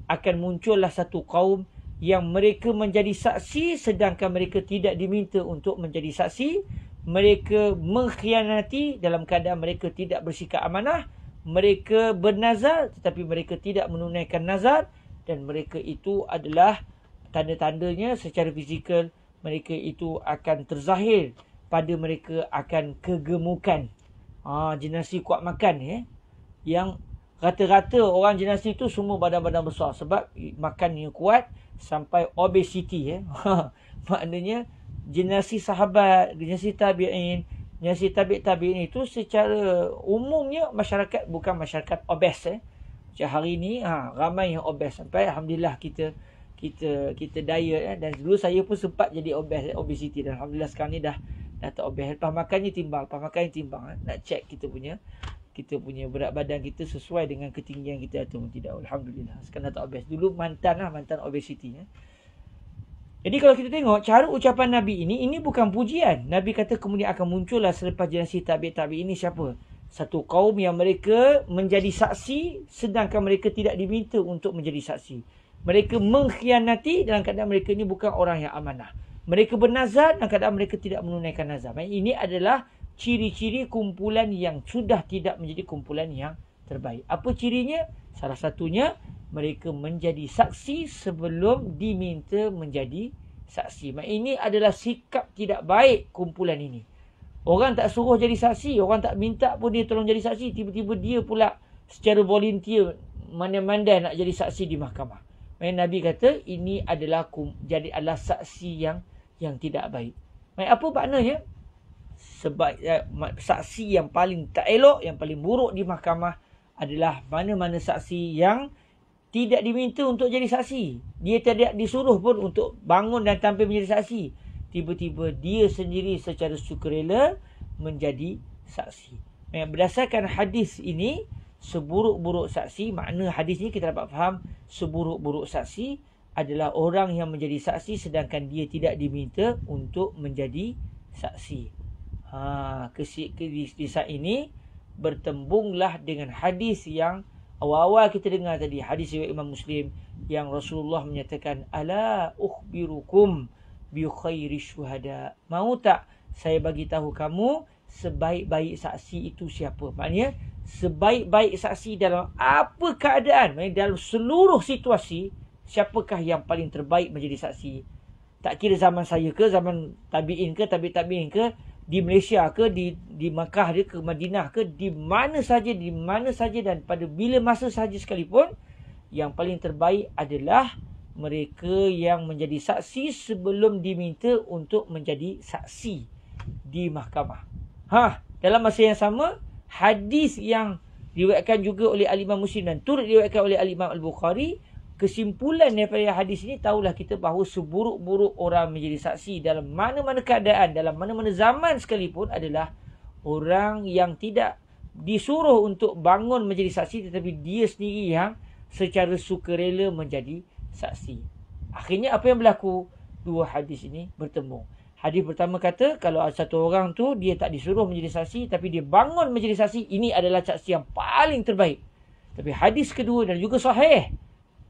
akan muncullah satu kaum yang mereka menjadi saksi sedangkan mereka tidak diminta untuk menjadi saksi. Mereka mengkhianati dalam keadaan mereka tidak bersikap amanah. Mereka bernazar tetapi mereka tidak menunaikan nazar. Dan mereka itu adalah tanda-tandanya secara fizikal, mereka itu akan terzahir pada mereka akan kegemukan. Generasi kuat makan yang rata-rata orang generasi itu semua badan-badan besar sebab makannya kuat sampai obesity Maknanya generasi sahabat, generasi tabi'in, generasi tabi'in itu secara umumnya masyarakat bukan masyarakat obes Macam hari ni ramai yang obes sampai alhamdulillah kita diet dan dulu saya pun sempat jadi obesity dan alhamdulillah sekarang ni dah tak obes. Lepas makannya timbang, nak check kita punya berat badan kita sesuai dengan ketinggian kita atau tidak. Alhamdulillah sekarang dah tak obes. Dulu mantan obesity Jadi kalau kita tengok cara ucapan Nabi ini bukan pujian. Nabi kata kemudian akan muncullah selepas generasi tabi' ini siapa? Satu kaum yang mereka menjadi saksi sedangkan mereka tidak diminta untuk menjadi saksi. Mereka mengkhianati dalam keadaan mereka ini bukan orang yang amanah. Mereka bernazar dalam keadaan mereka tidak menunaikan nazar. Ini adalah ciri-ciri kumpulan yang sudah tidak menjadi kumpulan yang terbaik. Apa cirinya? Salah satunya mereka menjadi saksi sebelum diminta menjadi saksi. Ini adalah sikap tidak baik kumpulan ini. Orang tak suruh jadi saksi, orang tak minta pun dia tolong jadi saksi. Tiba-tiba dia pula secara volunteer mandai-mandai nak jadi saksi di mahkamah. Nabi kata ini adalah saksi yang tidak baik. Apa maknanya? Sebab saksi yang paling tak elok, yang paling buruk di mahkamah adalah mana-mana saksi yang tidak diminta untuk jadi saksi. Dia tidak disuruh pun untuk bangun dan tampil menjadi saksi. Tiba-tiba dia sendiri secara sukarela menjadi saksi. Berdasarkan hadis ini, seburuk-buruk saksi, makna hadis ini kita dapat faham, seburuk-buruk saksi adalah orang yang menjadi saksi sedangkan dia tidak diminta untuk menjadi saksi. Kisah ini bertembunglah dengan hadis yang awal-awal kita dengar tadi, hadis riwayat Imam Muslim yang Rasulullah menyatakan, ala ukhbirukum bi khairi syuhada. Mau tak saya bagi tahu kamu sebaik-baik saksi itu siapa? Maknanya sebaik-baik saksi dalam apa keadaan, dalam seluruh situasi, siapakah yang paling terbaik menjadi saksi? Tak kira zaman saya ke, zaman tabi'in ke, tabi'in ke, di Malaysia ke, di Makkah ke Madinah ke, di mana saja dan pada bila masa sahaja sekalipun, yang paling terbaik adalah mereka yang menjadi saksi sebelum diminta untuk menjadi saksi di mahkamah. Dalam masa yang sama, hadis yang diriwayatkan juga oleh Al-Imam Muslim dan turut diriwayatkan oleh Al-Imam Al-Bukhari, kesimpulan daripada hadis ini, tahulah kita bahawa seburuk-buruk orang menjadi saksi dalam mana-mana keadaan, dalam mana-mana zaman sekalipun adalah orang yang tidak disuruh untuk bangun menjadi saksi tetapi dia sendiri yang secara sukarela menjadi saksi. Akhirnya apa yang berlaku? Dua hadis ini bertembung. Hadis pertama kata kalau satu orang tu dia tak disuruh menjadi saksi tapi dia bangun menjadi saksi, ini adalah saksi yang paling terbaik. Tapi hadis kedua dan juga sahih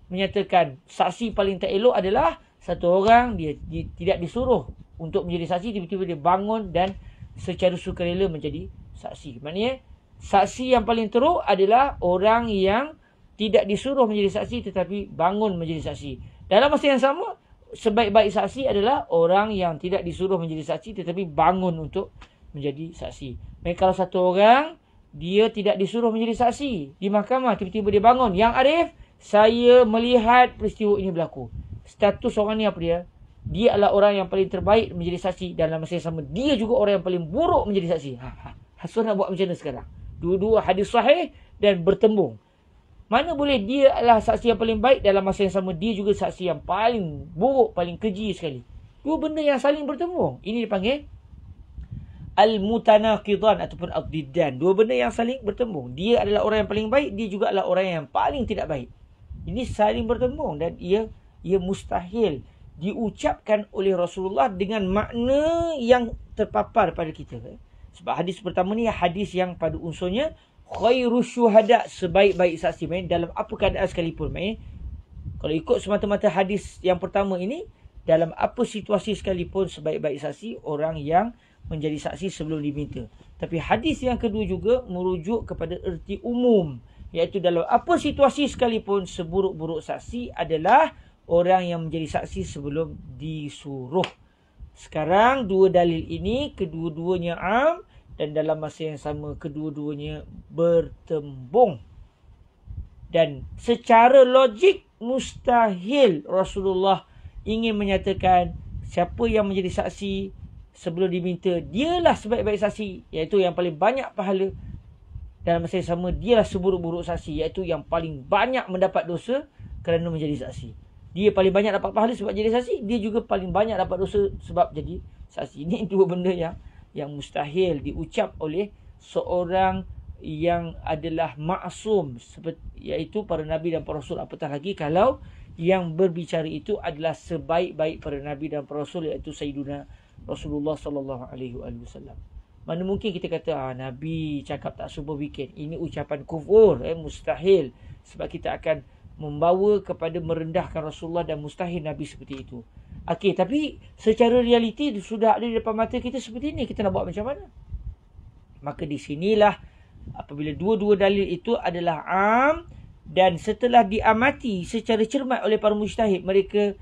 menyatakan saksi paling tak elok adalah satu orang dia tidak disuruh untuk menjadi saksi, tiba-tiba dia bangun dan secara sukarela menjadi saksi. Maknanya saksi yang paling teruk adalah orang yang tidak disuruh menjadi saksi tetapi bangun menjadi saksi. Dalam masa yang sama, sebaik-baik saksi adalah orang yang tidak disuruh menjadi saksi tetapi bangun untuk menjadi saksi. Mereka kalau satu orang dia tidak disuruh menjadi saksi di mahkamah, tiba-tiba dia bangun, yang Arif, saya melihat peristiwa ini berlaku. Status orang ni apa dia? Dia adalah orang yang paling terbaik menjadi saksi. Dalam masa yang sama, dia juga orang yang paling buruk menjadi saksi. So nak buat macam mana sekarang? Dua-dua hadis sahih dan bertembung. Mana boleh dia adalah saksi yang paling baik, dalam masa yang sama dia juga saksi yang paling buruk, paling keji sekali. Dua benda yang saling bertembung. Ini dipanggil al-mutanaqidan ataupun ad-diddan. Dua benda yang saling bertembung. Dia adalah orang yang paling baik, dia juga adalah orang yang paling tidak baik. Ini saling bertembung dan ia ia mustahil diucapkan oleh Rasulullah dengan makna yang terpapar pada kita. Sebab hadis pertama ni hadis yang pada unsurnya khairus syuhada, sebaik-baik saksi. Maksudnya dalam apa keadaan sekalipun. Maksudnya kalau ikut semata-mata hadis yang pertama ini, dalam apa situasi sekalipun sebaik-baik saksi orang yang menjadi saksi sebelum diminta. Tapi hadis yang kedua juga merujuk kepada erti umum, iaitu dalam apa situasi sekalipun seburuk-buruk saksi adalah orang yang menjadi saksi sebelum disuruh. Sekarang dua dalil ini kedua-duanya am dan dalam masa yang sama kedua-duanya bertembung. Dan secara logik mustahil Rasulullah ingin menyatakan siapa yang menjadi saksi sebelum diminta dialah sebaik-baik saksi, iaitu yang paling banyak pahala. Dalam masa yang sama dialah seburuk-buruk saksi, iaitu yang paling banyak mendapat dosa kerana menjadi saksi. Dia paling banyak dapat pahala sebab jadi saksi, dia juga paling banyak dapat dosa sebab jadi saksi. Ini dua benda yang mustahil diucap oleh seorang yang adalah maksum, iaitu para nabi dan para rasul. Apatah lagi kalau yang berbicara itu adalah sebaik-baik para nabi dan para rasul, iaitu Sayyiduna Rasulullah sallallahu alaihi wasallam. Mana mungkin kita kata nabi cakap tak semua bikin. Ini ucapan kufur, mustahil. Sebab kita akan membawa kepada merendahkan Rasulullah dan mustahil nabi seperti itu. Okey, tapi secara realiti sudah ada di depan mata kita seperti ini, kita nak buat macam mana? Maka di sinilah apabila dua-dua dalil itu adalah am dan setelah diamati secara cermat oleh para mujtahid, mereka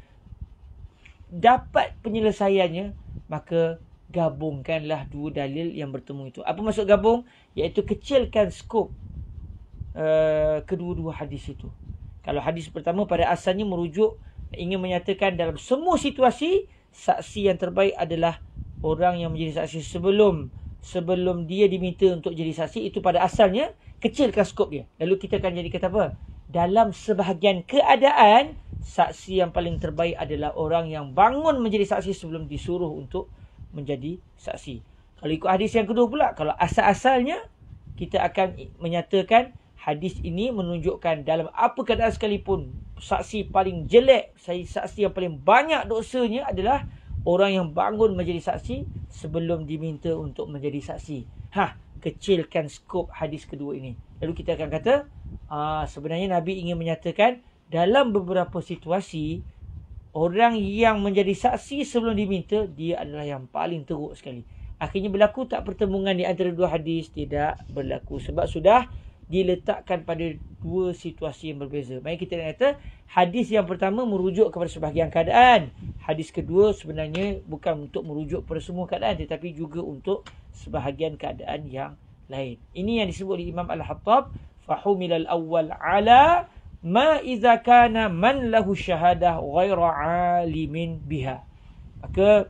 dapat penyelesaiannya, maka gabungkanlah dua dalil yang bertemu itu. Apa maksud gabung? Iaitu kecilkan skop kedua-dua hadis itu. Kalau hadis pertama pada asalnya merujuk ingin menyatakan dalam semua situasi saksi yang terbaik adalah orang yang menjadi saksi sebelum dia diminta untuk jadi saksi, itu pada asalnya kecilkan skop dia. Lalu kita akan jadi kata apa? Dalam sebahagian keadaan saksi yang paling terbaik adalah orang yang bangun menjadi saksi sebelum disuruh untuk menjadi saksi. Kalau ikut hadis yang kedua pula, kalau asal-asalnya kita akan menyatakan hadis ini menunjukkan dalam apa keadaan sekalipun saksi paling jelek, saksi yang paling banyak dosanya adalah orang yang bangun menjadi saksi sebelum diminta untuk menjadi saksi. Kecilkan skop hadis kedua ini. Lalu kita akan kata sebenarnya Nabi ingin menyatakan dalam beberapa situasi orang yang menjadi saksi sebelum diminta dia adalah yang paling teruk sekali. Akhirnya berlaku tak pertembungan di antara dua hadis? Tidak berlaku, sebab sudah diletakkan pada dua situasi yang berbeza. Mari kita kata hadis yang pertama merujuk kepada sebahagian keadaan. Hadis kedua sebenarnya bukan untuk merujuk pada semua keadaan, tetapi juga untuk sebahagian keadaan yang lain. Ini yang disebut oleh Imam Al-Hattab, fahumilal awwal ala ma idza kana man lahu syahadah ghaira alimin biha. Maka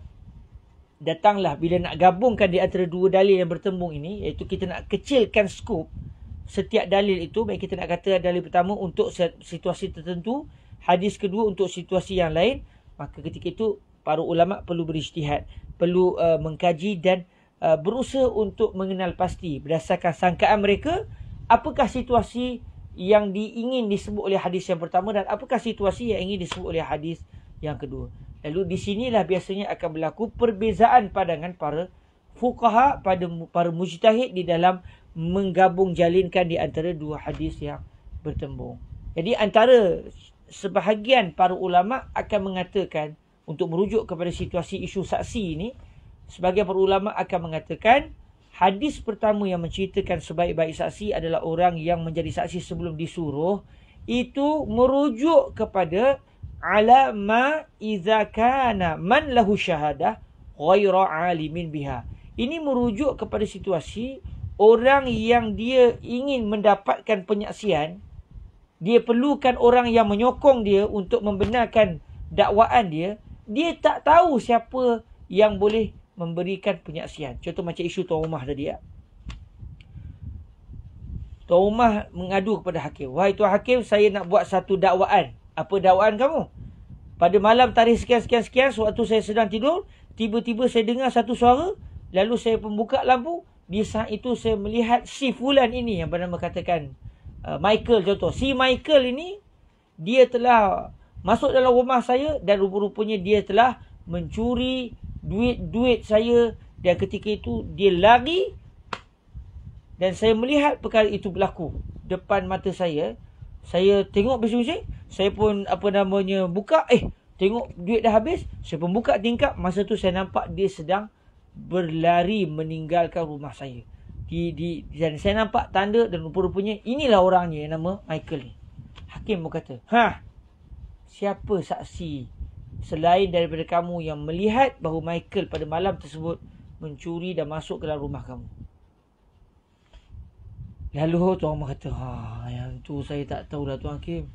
datanglah bila nak gabungkan di antara dua dalil yang bertembung ini, iaitu kita nak kecilkan skop setiap dalil itu. Baik kita nak kata dalil pertama untuk situasi tertentu, hadis kedua untuk situasi yang lain, maka ketika itu para ulama perlu berijtihad, perlu mengkaji dan berusaha untuk mengenal pasti berdasarkan sangkaan mereka apakah situasi yang diingin disebut oleh hadis yang pertama dan apakah situasi yang ingin disebut oleh hadis yang kedua. Lalu di sinilah biasanya akan berlaku perbezaan pandangan para fuqaha, para mujtahid di dalam menggabung jalinkan di antara dua hadis yang bertembung. Jadi antara sebahagian para ulama akan mengatakan untuk merujuk kepada situasi isu saksi ini, sebahagian para ulama akan mengatakan hadis pertama yang menceritakan sebaik-baik saksi adalah orang yang menjadi saksi sebelum disuruh, itu merujuk kepada ala ma idza kana man lahu syahadah ghaira alimin biha. Ini merujuk kepada situasi orang yang dia ingin mendapatkan penyaksian, dia perlukan orang yang menyokong dia untuk membenarkan dakwaan dia, dia tak tahu siapa yang boleh memberikan penyaksian. Contoh macam isu Tuan Rumah tadi ya. Tuan Rumah mengadu kepada hakim, wahai Tuan Hakim, saya nak buat satu dakwaan. Apa dakwaan kamu? Pada malam tarikh sekian-sekian, sewaktu saya sedang tidur, tiba-tiba saya dengar satu suara, lalu saya membuka lampu. Di saat itu saya melihat si fulan ini yang bernama katakan Michael contoh. Si Michael ini dia telah masuk dalam rumah saya dan rupa-rupanya dia telah mencuri duit saya, dan ketika itu dia lari dan saya melihat perkara itu berlaku depan mata saya. Saya tengok bising-bising, saya pun buka, tengok duit dah habis. Saya pun buka tingkap, masa tu saya nampak dia sedang berlari meninggalkan rumah saya. Dan saya nampak tanda dan rupa-rupanya inilah orangnya yang nama Michael ni. Hakim berkata, siapa saksi selain daripada kamu yang melihat bahawa Michael pada malam tersebut mencuri dan masuk ke dalam rumah kamu? Lalu Tuan Omar kata, yang tu saya tak tahulah Tuan Hakim.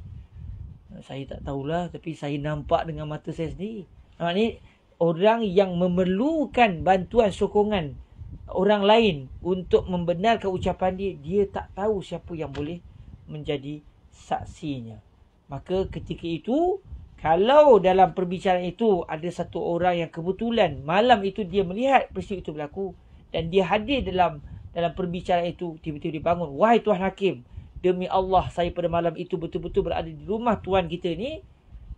Saya tak tahulah, tapi saya nampak dengan mata saya sendiri. Ni orang yang memerlukan bantuan sokongan orang lain untuk membenarkan ucapan dia, dia tak tahu siapa yang boleh menjadi saksinya. Maka ketika itu, kalau dalam perbicaraan itu ada satu orang yang kebetulan malam itu dia melihat peristiwa itu berlaku dan dia hadir dalam perbicaraan itu, tiba-tiba dia bangun, wahai Tuan Hakim, demi Allah saya pada malam itu betul-betul berada di rumah tuan kita ni,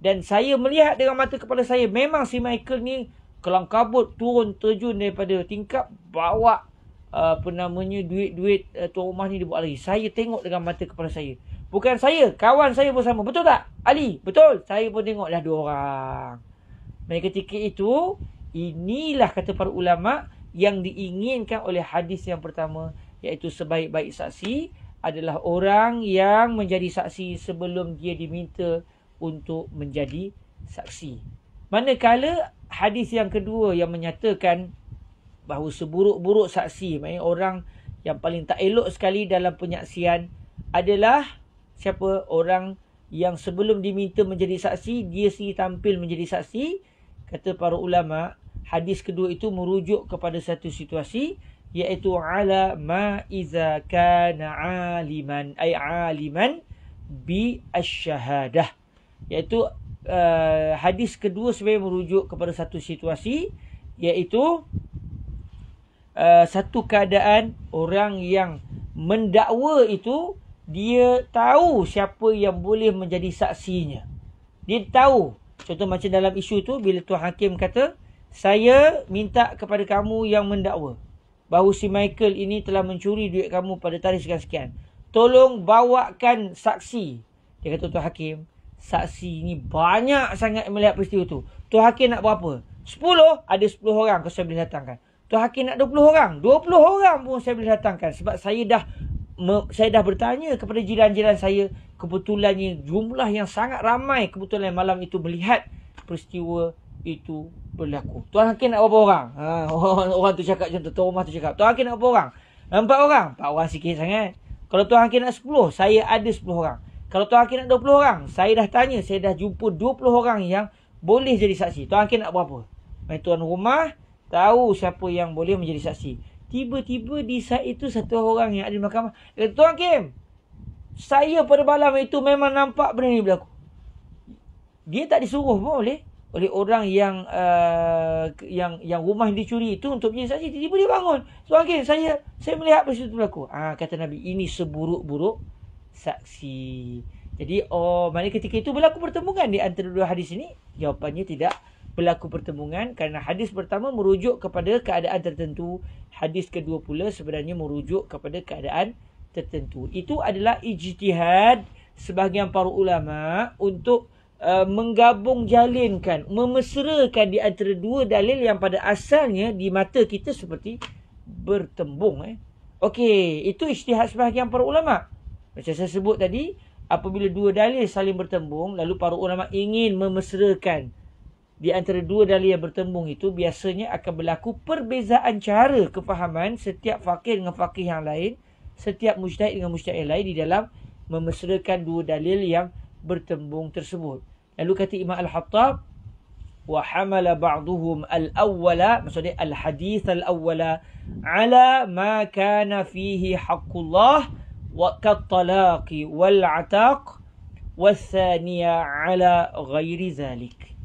dan saya melihat dengan mata kepala saya memang si Michael ni kelang kabut turun terjun daripada tingkap, bawa duit-duit tuan rumah ni dibawa lagi. Saya tengok dengan mata kepala saya. Bukan saya, kawan saya bersama. Betul tak, Ali? Betul. Saya pun tengok dah 2 orang. Dan ketika itu, inilah kata para ulama yang diinginkan oleh hadis yang pertama, iaitu sebaik-baik saksi adalah orang yang menjadi saksi sebelum dia diminta untuk menjadi saksi. Manakala hadis yang kedua yang menyatakan bahawa seburuk-buruk saksi, maksudnya orang yang paling tak elok sekali dalam penyaksian adalah siapa? Orang yang sebelum diminta menjadi saksi, dia sendiri tampil menjadi saksi. Kata para ulama, hadis kedua itu merujuk kepada satu situasi, iaitu ala ma iza kana aliman, ay aliman bi asyahadah. Iaitu hadis kedua sebenarnya merujuk kepada satu situasi, iaitu satu keadaan orang yang mendakwa itu, dia tahu siapa yang boleh menjadi saksinya. Dia tahu. Contoh macam dalam isu tu, bila Tuan Hakim kata, saya minta kepada kamu yang mendakwa bahawa si Michael ini telah mencuri duit kamu pada tarikh sekian-sekian. Tolong bawakan saksi. Dia kata, Tuan Hakim, saksi ni banyak sangat melihat peristiwa tu. Tuan Hakim nak berapa? 10? Ada 10 orang saya boleh datangkan. Tuan Hakim nak 20 orang? 20 orang pun saya boleh datangkan. Sebab saya dah bertanya kepada jiran-jiran saya, kebetulannya jumlah yang sangat ramai kebetulan malam itu melihat peristiwa itu berlaku. Tuan Hakim nak berapa orang? Orang tu cakap macam tu, tuan rumah tu cakap, Tuan Hakim nak berapa orang? 4 orang. 4 orang sikit sangat. Kalau Tuan Hakim nak 10, saya ada 10 orang. Kalau Tuan Hakim nak 20 orang, saya dah tanya, saya dah jumpa 20 orang yang boleh jadi saksi. Tuan Hakim nak berapa? Tuan rumah tahu siapa yang boleh menjadi saksi. Tiba-tiba di saat itu satu orang yang ada di mahkamah kata, Tuan Hakim, saya pada malam itu memang nampak benda ni berlaku. Dia tak disuruh pun oleh orang yang rumah yang dicuri itu untuk menjadi saksi. Tiba-tiba dia bangun, Tuan Hakim, saya melihat peristiwa itu berlaku. Kata Nabi, ini seburuk-buruk saksi. Jadi maknanya ketika itu berlaku pertembungan di antara dua hadis ini? Jawapannya tidak berlaku pertembungan, kerana hadis pertama merujuk kepada keadaan tertentu, hadis kedua pula sebenarnya merujuk kepada keadaan tertentu. Itu adalah ijtihad sebahagian para ulama untuk menggabung jalinkan, memesrakan di antara dua dalil yang pada asalnya di mata kita seperti bertembung. Okey, itu ijtihad sebahagian para ulama. Macam saya sebut tadi, apabila dua dalil saling bertembung, lalu para ulama ingin memesrakan di antara dua dalil yang bertembung itu, biasanya akan berlaku perbezaan cara kefahaman setiap faqih dengan faqih yang lain, setiap mujtahid dengan mujtahid yang lain di dalam memesrakan dua dalil yang bertembung tersebut. Lalu kata Imam Al-Hattab, wa hamala ba'duhum al-awwala, maksudnya al-hadith al-awwala, ala ma kana fihi haqqullah wa kat-talaqi wal-'ataq, was-thaniya ala ghairi zalik.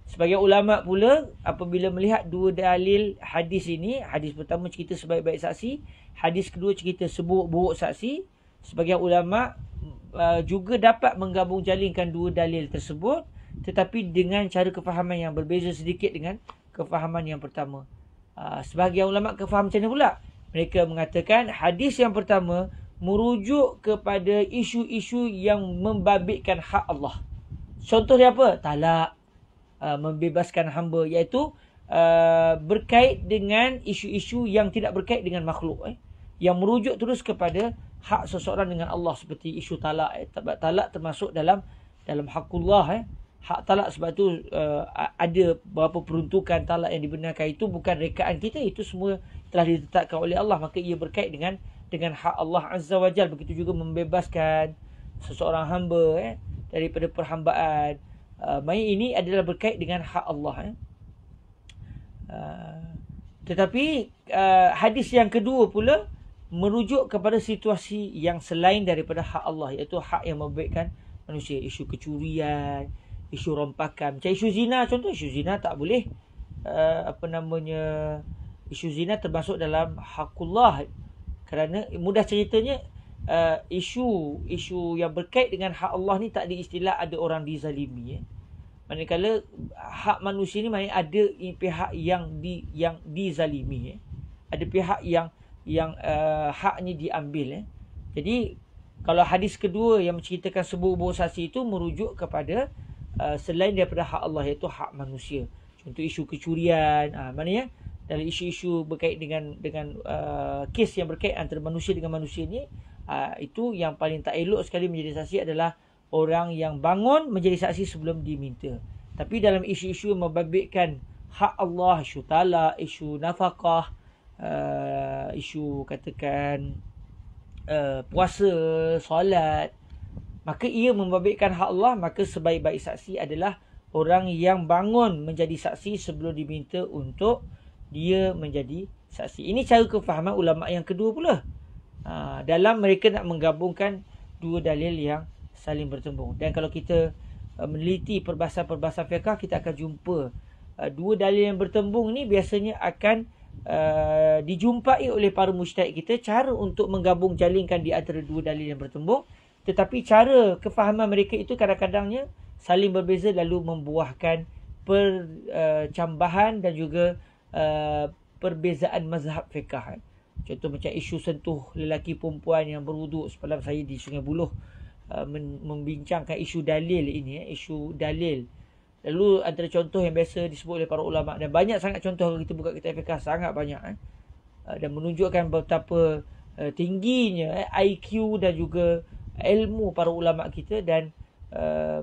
Sebagai ulama pula, apabila melihat dua dalil hadis ini, hadis pertama cerita sebaik-baik saksi, hadis kedua cerita seburuk-buruk saksi, sebagai ulama juga dapat menggabung jalinkan dua dalil tersebut, tetapi dengan cara kefahaman yang berbeza sedikit dengan kefahaman yang pertama. Sebahagian ulama kefaham macam mana pula? Mereka mengatakan hadis yang pertama merujuk kepada isu-isu yang membabitkan hak Allah. Contoh dia apa? Talak, membebaskan hamba, iaitu berkait dengan isu-isu yang tidak berkait dengan makhluk, yang merujuk terus kepada hak seseorang dengan Allah, seperti isu talak. Talak termasuk dalam hakullah. Hak talak, sebab tu ada beberapa peruntukan talak yang dibenarkan, itu bukan rekaan kita, itu semua telah ditetapkan oleh Allah, maka ia berkait dengan hak Allah Azza wa Jal. Begitu juga membebaskan seseorang hamba daripada perhambaan. Ini adalah berkait dengan hak Allah. Tetapi hadis yang kedua pula merujuk kepada situasi yang selain daripada hak Allah, iaitu hak yang membabitkan manusia. Isu kecurian, isu rompakan. Macam isu zina, contoh isu zina tak boleh. Isu zina termasuk dalam hakullah. Kerana mudah ceritanya, isu yang berkait dengan hak Allah ni tak ada istilah ada orang dizalimi. Manakala hak manusia ni maknanya ada pihak yang dizalimi. Ada pihak yang haknya diambil. Jadi kalau hadis kedua yang menceritakan sebuah saksi itu merujuk kepada selain daripada hak Allah, iaitu hak manusia. Contoh isu kecurian, maknanya dalam isu-isu berkait dengan kes yang berkait antara manusia dengan manusia ni, itu yang paling tak elok sekali menjadi saksi adalah orang yang bangun menjadi saksi sebelum diminta. Tapi dalam isu-isu yang membabitkan hak Allah, isu talak, isu nafkah, isu katakan puasa, solat, maka ia membabitkan hak Allah, maka sebaik-baik saksi adalah orang yang bangun menjadi saksi sebelum diminta untuk dia menjadi saksi. Ini cara kefahaman ulama yang kedua pula. Dalam mereka nak menggabungkan dua dalil yang saling bertembung. Dan kalau kita meneliti perbahasan-perbahasan fiqh, kita akan jumpa dua dalil yang bertembung ni biasanya akan dijumpai oleh para mujtahid kita cara untuk menggabung jalinkan di antara dua dalil yang bertembung. Tetapi cara kefahaman mereka itu kadang-kadangnya saling berbeza, lalu membuahkan percambahan dan juga perbezaan mazhab fiqh. Contoh macam isu sentuh lelaki perempuan yang berwuduk. Semalam saya di Sungai Buloh membincangkan isu dalil ini, isu dalil. Lalu antara contoh yang biasa disebut oleh para ulama, dan banyak sangat contoh kalau kita buka kitab fiqh, sangat banyak, dan menunjukkan betapa tingginya IQ dan juga ilmu para ulama kita. Dan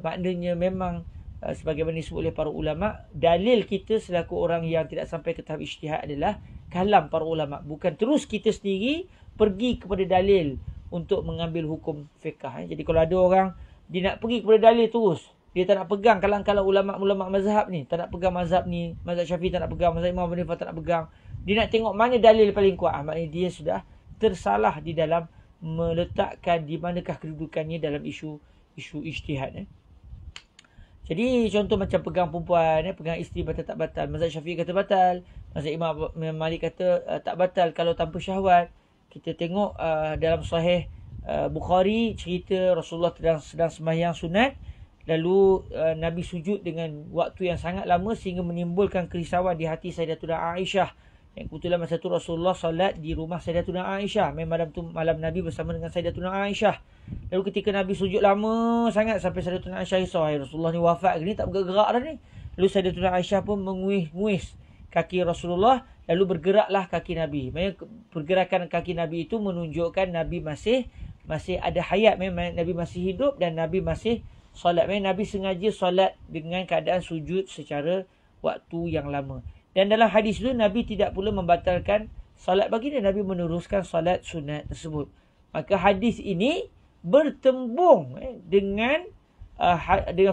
maknanya memang sebagaimana disebut oleh para ulama, dalil kita selaku orang yang tidak sampai ke tahap ijtihad adalah kalam para ulama, bukan terus kita sendiri pergi kepada dalil untuk mengambil hukum fiqh. Jadi kalau ada orang dia nak pergi kepada dalil terus, dia tak nak pegang kalam-kalam ulama mazhab ni, tak nak pegang mazhab ni, mazhab Syafi'i tak nak pegang, mazhab Imam Abu Hanifah tak nak pegang, dia nak tengok mana dalil paling kuat, maknanya dia sudah tersalah di dalam meletakkan di manakah kedudukannya dalam isu ijtihad. Jadi contoh macam pegang perempuan, pegang isteri batal tak batal. Mazhab Syafi'i kata batal, mazhab Imam Malik kata tak batal kalau tanpa syahwat. Kita tengok dalam sahih Bukhari, cerita Rasulullah sedang sembahyang sunat, lalu Nabi sujud dengan waktu yang sangat lama sehingga menimbulkan kerisauan di hati Sayyidatuna Aisyah. Yang kebetulan masa tu Rasulullah solat di rumah Sayyidatuna Aisyah. Malam tu malam Nabi bersama dengan Sayyidatuna Aisyah. Lalu ketika Nabi sujud lama sangat sampai Sayyidatuna Aisyah risau, Rasulullah ni wafat ke ni, tak bergerak dah ni. Lalu Sayyidatuna Aisyah pun menguis kaki Rasulullah, lalu bergeraklah kaki Nabi. Maksudnya pergerakan kaki Nabi itu menunjukkan Nabi masih ada hayat, memang Nabi masih hidup dan Nabi masih solat. Memang Nabi sengaja solat dengan keadaan sujud secara waktu yang lama. Dan dalam hadis itu Nabi tidak pula membatalkan solat baginda, Nabi meneruskan solat sunat tersebut. Maka hadis ini bertembung dengan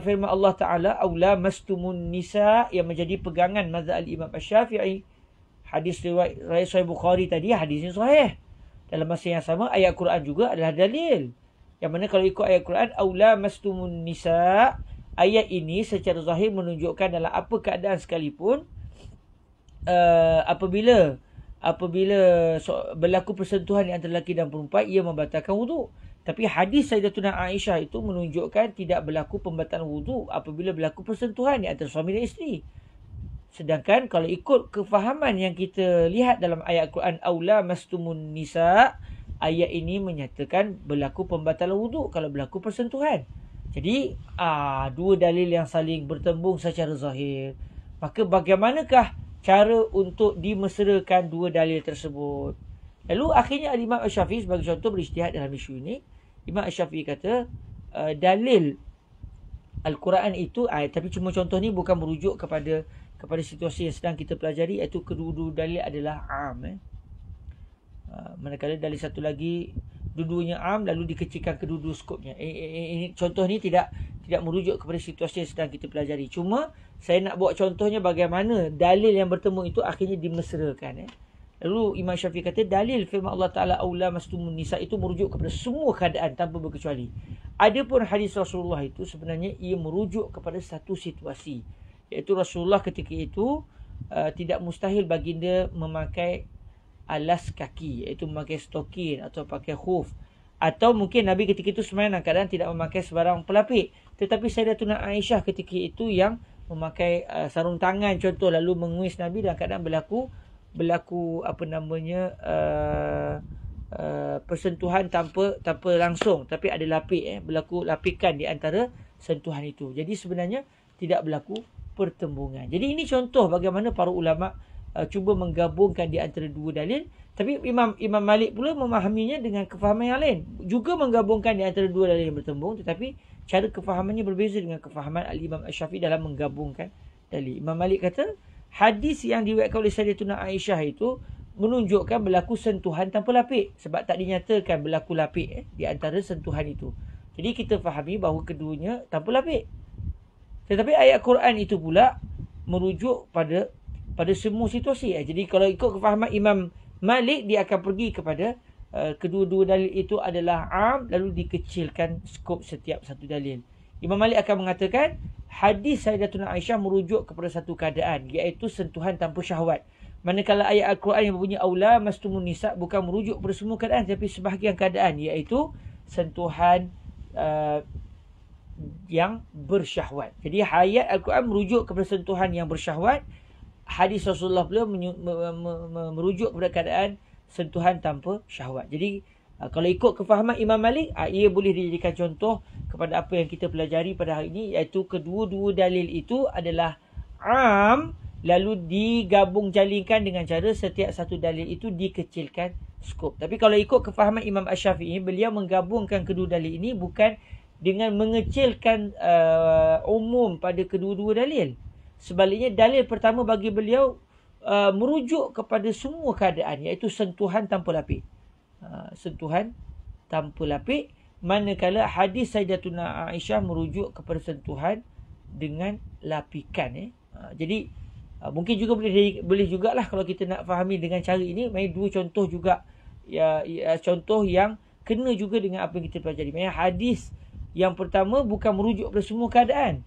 firman Allah Ta'ala, aula mastumun nisa, yang menjadi pegangan mazhab Imam Asy-Syafi'i. Hadis riwayat Sahih Bukhari tadi, hadisnya sahih. Dalam masa yang sama, ayat Quran juga adalah dalil. Yang mana kalau ikut ayat Quran, aula mastumun nisa, ayat ini secara zahir menunjukkan dalam apa keadaan sekalipun, apabila berlaku persentuhan di antara lelaki dan perempuan, ia membatalkan wuduk. Tapi hadis Sayyidatuna Aisyah itu menunjukkan tidak berlaku pembatalan wuduk apabila berlaku persentuhan di antara suami dan isteri. Sedangkan kalau ikut kefahaman yang kita lihat dalam ayat Al-Quran, aula mastumun nisa, ayat ini menyatakan berlaku pembatalan wuduk kalau berlaku persentuhan. Jadi dua dalil yang saling bertembung secara zahir. Maka bagaimanakah cara untuk dimeserakan dua dalil tersebut? Lalu akhirnya Imam Asy-Syafi'i sebagai contoh berijtihad dalam isu ini. Imam Asy-Syafi'i kata dalil Al-Quran itu, tapi cuma contoh ni bukan merujuk kepada situasi yang sedang kita pelajari, iaitu kedua-dua dalil adalah am. Manakala dalil satu lagi dua-duanya am lalu dikecilkan kedua-dua skopnya. Ini contoh ni tidak merujuk kepada situasi yang sedang kita pelajari. Cuma saya nak buat contohnya bagaimana dalil yang bertemu itu akhirnya dimeserakan. Lalu Imam Syafi'i kata dalil firman Allah Ta'ala aula mastumun nisa itu merujuk kepada semua keadaan tanpa berkecuali. Adapun hadis Rasulullah itu sebenarnya ia merujuk kepada satu situasi, iaitu Rasulullah ketika itu tidak mustahil baginda memakai alas kaki, iaitu memakai stokin atau pakai khuf. Atau mungkin Nabi ketika itu sebenarnya dalam keadaan tidak memakai sebarang pelapik. Tetapi Sayyidatuna Aisyah ketika itu yang memakai sarung tangan contoh, lalu menguis Nabi dalam keadaan berlaku persentuhan tanpa langsung, tapi ada lapik, berlaku lapikan di antara sentuhan itu. Jadi sebenarnya tidak berlaku pertembungan. Jadi ini contoh bagaimana para ulama cuba menggabungkan di antara dua dalil. Tapi Imam Malik pula memahaminya dengan kefahaman yang lain, juga menggabungkan di antara dua dalil yang bertembung, tetapi cara kefahamannya berbeza dengan kefahaman Al-Imam Asy-Syafi'i dalam menggabungkan dalil. Imam Malik kata hadis yang diriwayatkan oleh Sayyidatuna Aisyah itu menunjukkan berlaku sentuhan tanpa lapik, sebab tak dinyatakan berlaku lapik di antara sentuhan itu. Jadi kita fahami bahawa keduanya tanpa lapik. Tetapi ayat Quran itu pula merujuk pada semua situasi. Jadi kalau ikut kefahaman Imam Malik, dia akan pergi kepada kedua-dua dalil itu adalah am, lalu dikecilkan skop setiap satu dalil. Imam Malik akan mengatakan hadis Sayyidatuna Aisyah merujuk kepada satu keadaan, iaitu sentuhan tanpa syahwat. Manakala ayat Al-Quran yang berbunyi aula mastumun nisa bukan merujuk kepada semua keadaan, tapi sebahagian keadaan, iaitu sentuhan yang bersyahwat. Jadi ayat Al-Quran merujuk kepada sentuhan yang bersyahwat. Hadis Rasulullah pula merujuk kepada keadaan sentuhan tanpa syahwat. Jadi kalau ikut kefahaman Imam Malik, ia boleh dijadikan contoh kepada apa yang kita pelajari pada hari ini, iaitu kedua-dua dalil itu adalah am, lalu digabung jalingkan dengan cara setiap satu dalil itu dikecilkan skop. Tapi kalau ikut kefahaman Imam Asy-Syafi'i, beliau menggabungkan kedua dalil ini bukan dengan mengecilkan umum pada kedua-dua dalil. Sebaliknya dalil pertama bagi beliau merujuk kepada semua keadaan, iaitu sentuhan tanpa lapik. Sentuhan tanpa lapik, manakala hadis Sayyidatuna Aisyah merujuk kepada sentuhan dengan lapikan. Jadi mungkin juga boleh jugalah kalau kita nak fahami dengan cara ini, main dua contoh juga, contoh yang kena juga dengan apa yang kita pelajari. Maksudnya hadis yang pertama bukan merujuk kepada semua keadaan,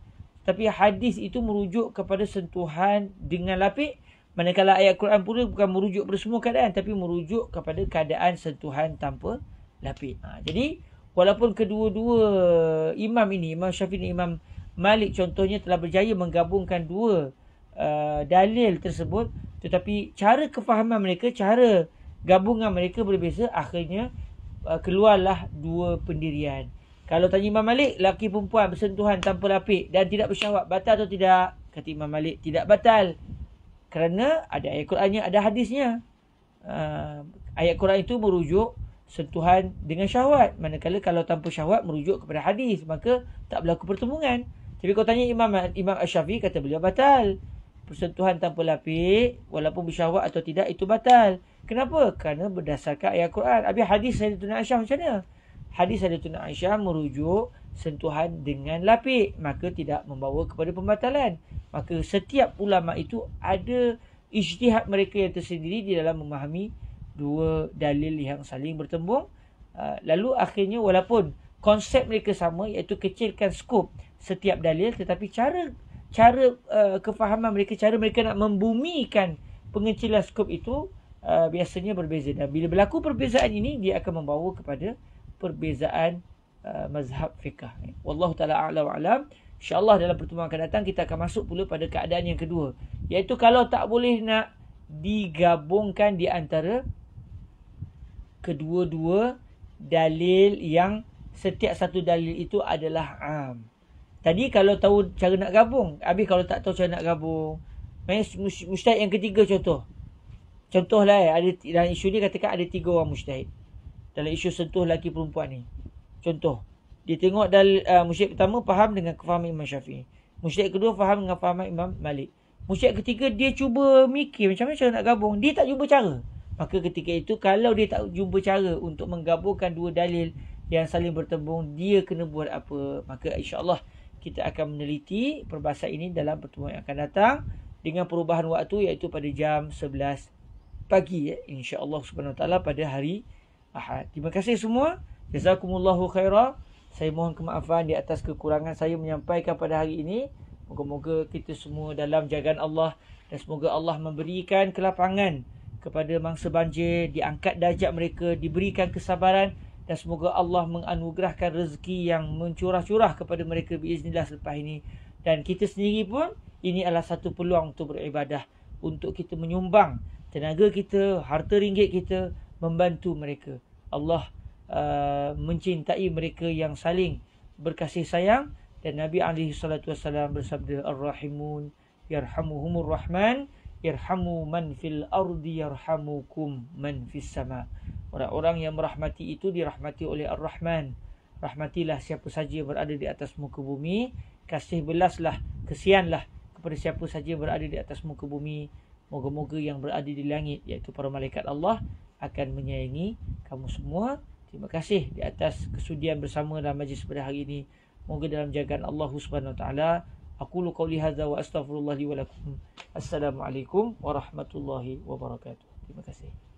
tapi hadis itu merujuk kepada sentuhan dengan lapik. Manakala ayat Quran pula bukan merujuk kepada semua keadaan, tapi merujuk kepada keadaan sentuhan tanpa lapik. Jadi walaupun kedua-dua imam ini, Imam Syafi'i dan Imam Malik contohnya telah berjaya menggabungkan dua dalil tersebut, tetapi cara kefahaman mereka, cara gabungan mereka berbeza. Akhirnya keluarlah dua pendirian. Kalau tanya Imam Malik, laki perempuan bersentuhan tanpa lapik dan tidak bersyahwat, batal atau tidak? Kata Imam Malik, tidak batal. Kerana ada ayat Qurannya, ada hadisnya. Ayat Quran itu merujuk sentuhan dengan syahwat. Manakala kalau tanpa syahwat merujuk kepada hadis, maka tak berlaku pertembungan. Tapi kalau tanya Imam Asy-Syafi'i, kata beliau batal. Persentuhan tanpa lapik, walaupun bersyahwat atau tidak, itu batal. Kenapa? Kerana berdasarkan ayat Quran. Habis hadis Sayyidatuna Aisyah macam mana? Hadis Sayyidatuna Aisyah merujuk sentuhan dengan lapik, maka tidak membawa kepada pembatalan. Maka setiap ulama itu ada ijtihad mereka yang tersendiri di dalam memahami dua dalil yang saling bertembung. Lalu akhirnya walaupun konsep mereka sama, iaitu kecilkan skop setiap dalil, tetapi cara kefahaman mereka, cara mereka nak membumikan pengecilan skop itu biasanya berbeza. Dan bila berlaku perbezaan ini, dia akan membawa kepada perbezaan mazhab fiqh. Wallahu ta'ala a'la wa alam. InsyaAllah dalam pertemuan akan datang kita akan masuk pula pada keadaan yang kedua. Iaitu kalau tak boleh nak digabungkan di antara kedua-dua dalil yang setiap satu dalil itu adalah am. Tadi kalau tahu cara nak gabung, habis kalau tak tahu cara nak gabung. Mujtahid yang ketiga contoh. Contohlah ada dalam isu ni katakan ada 3 orang mujtahid. Dalam isu sentuh lelaki perempuan ni. Contoh. Dia tengok mujtahid pertama faham dengan kefahaman Imam Syafi'i. Mujtahid kedua faham dengan kefahaman Imam Malik. Mujtahid ketiga dia cuba mikir macam mana cara nak gabung. Dia tak jumpa cara. Maka ketika itu kalau dia tak jumpa cara untuk menggabungkan dua dalil yang saling bertembung, dia kena buat apa? Maka insya-Allah kita akan meneliti perbahasan ini dalam pertemuan yang akan datang dengan perubahan waktu iaitu pada jam 11 pagi insya-Allah subhanahu wa taala pada hari Ahad. Terima kasih semua. Jazakumullahu khairah. Saya mohon kemaafan di atas kekurangan saya menyampaikan pada hari ini. Moga-moga kita semua dalam jagaan Allah dan semoga Allah memberikan kelapangan kepada mangsa banjir, diangkat darjat mereka, diberikan kesabaran dan semoga Allah menganugerahkan rezeki yang mencurah-curah kepada mereka biiznillah selepas ini. Dan kita sendiri pun ini adalah satu peluang untuk beribadah, untuk kita menyumbang tenaga kita, harta ringgit kita membantu mereka. Allah mencintai mereka yang saling berkasih sayang dan Nabi SAW bersabda Ar-Rahimun yarhamuhumur Rahman yarhamu man fil ardi yarhamukum man fis sama. Orang-orang yang merahmati itu dirahmati oleh Ar-Rahman. Rahmatilah siapa saja yang berada di atas muka bumi, kasih belaslah, kesianlah kepada siapa saja yang berada di atas muka bumi. Moga-moga yang berada di langit iaitu para malaikat Allah akan menyayangi kamu semua. Terima kasih di atas kesudian bersama dalam majlis pada hari ini. Moga dalam jagaan Allah Subhanahu wa taala. Aqulu qauli hadza wa astaghfirullah li wa lakum. Assalamualaikum warahmatullahi wabarakatuh. Terima kasih.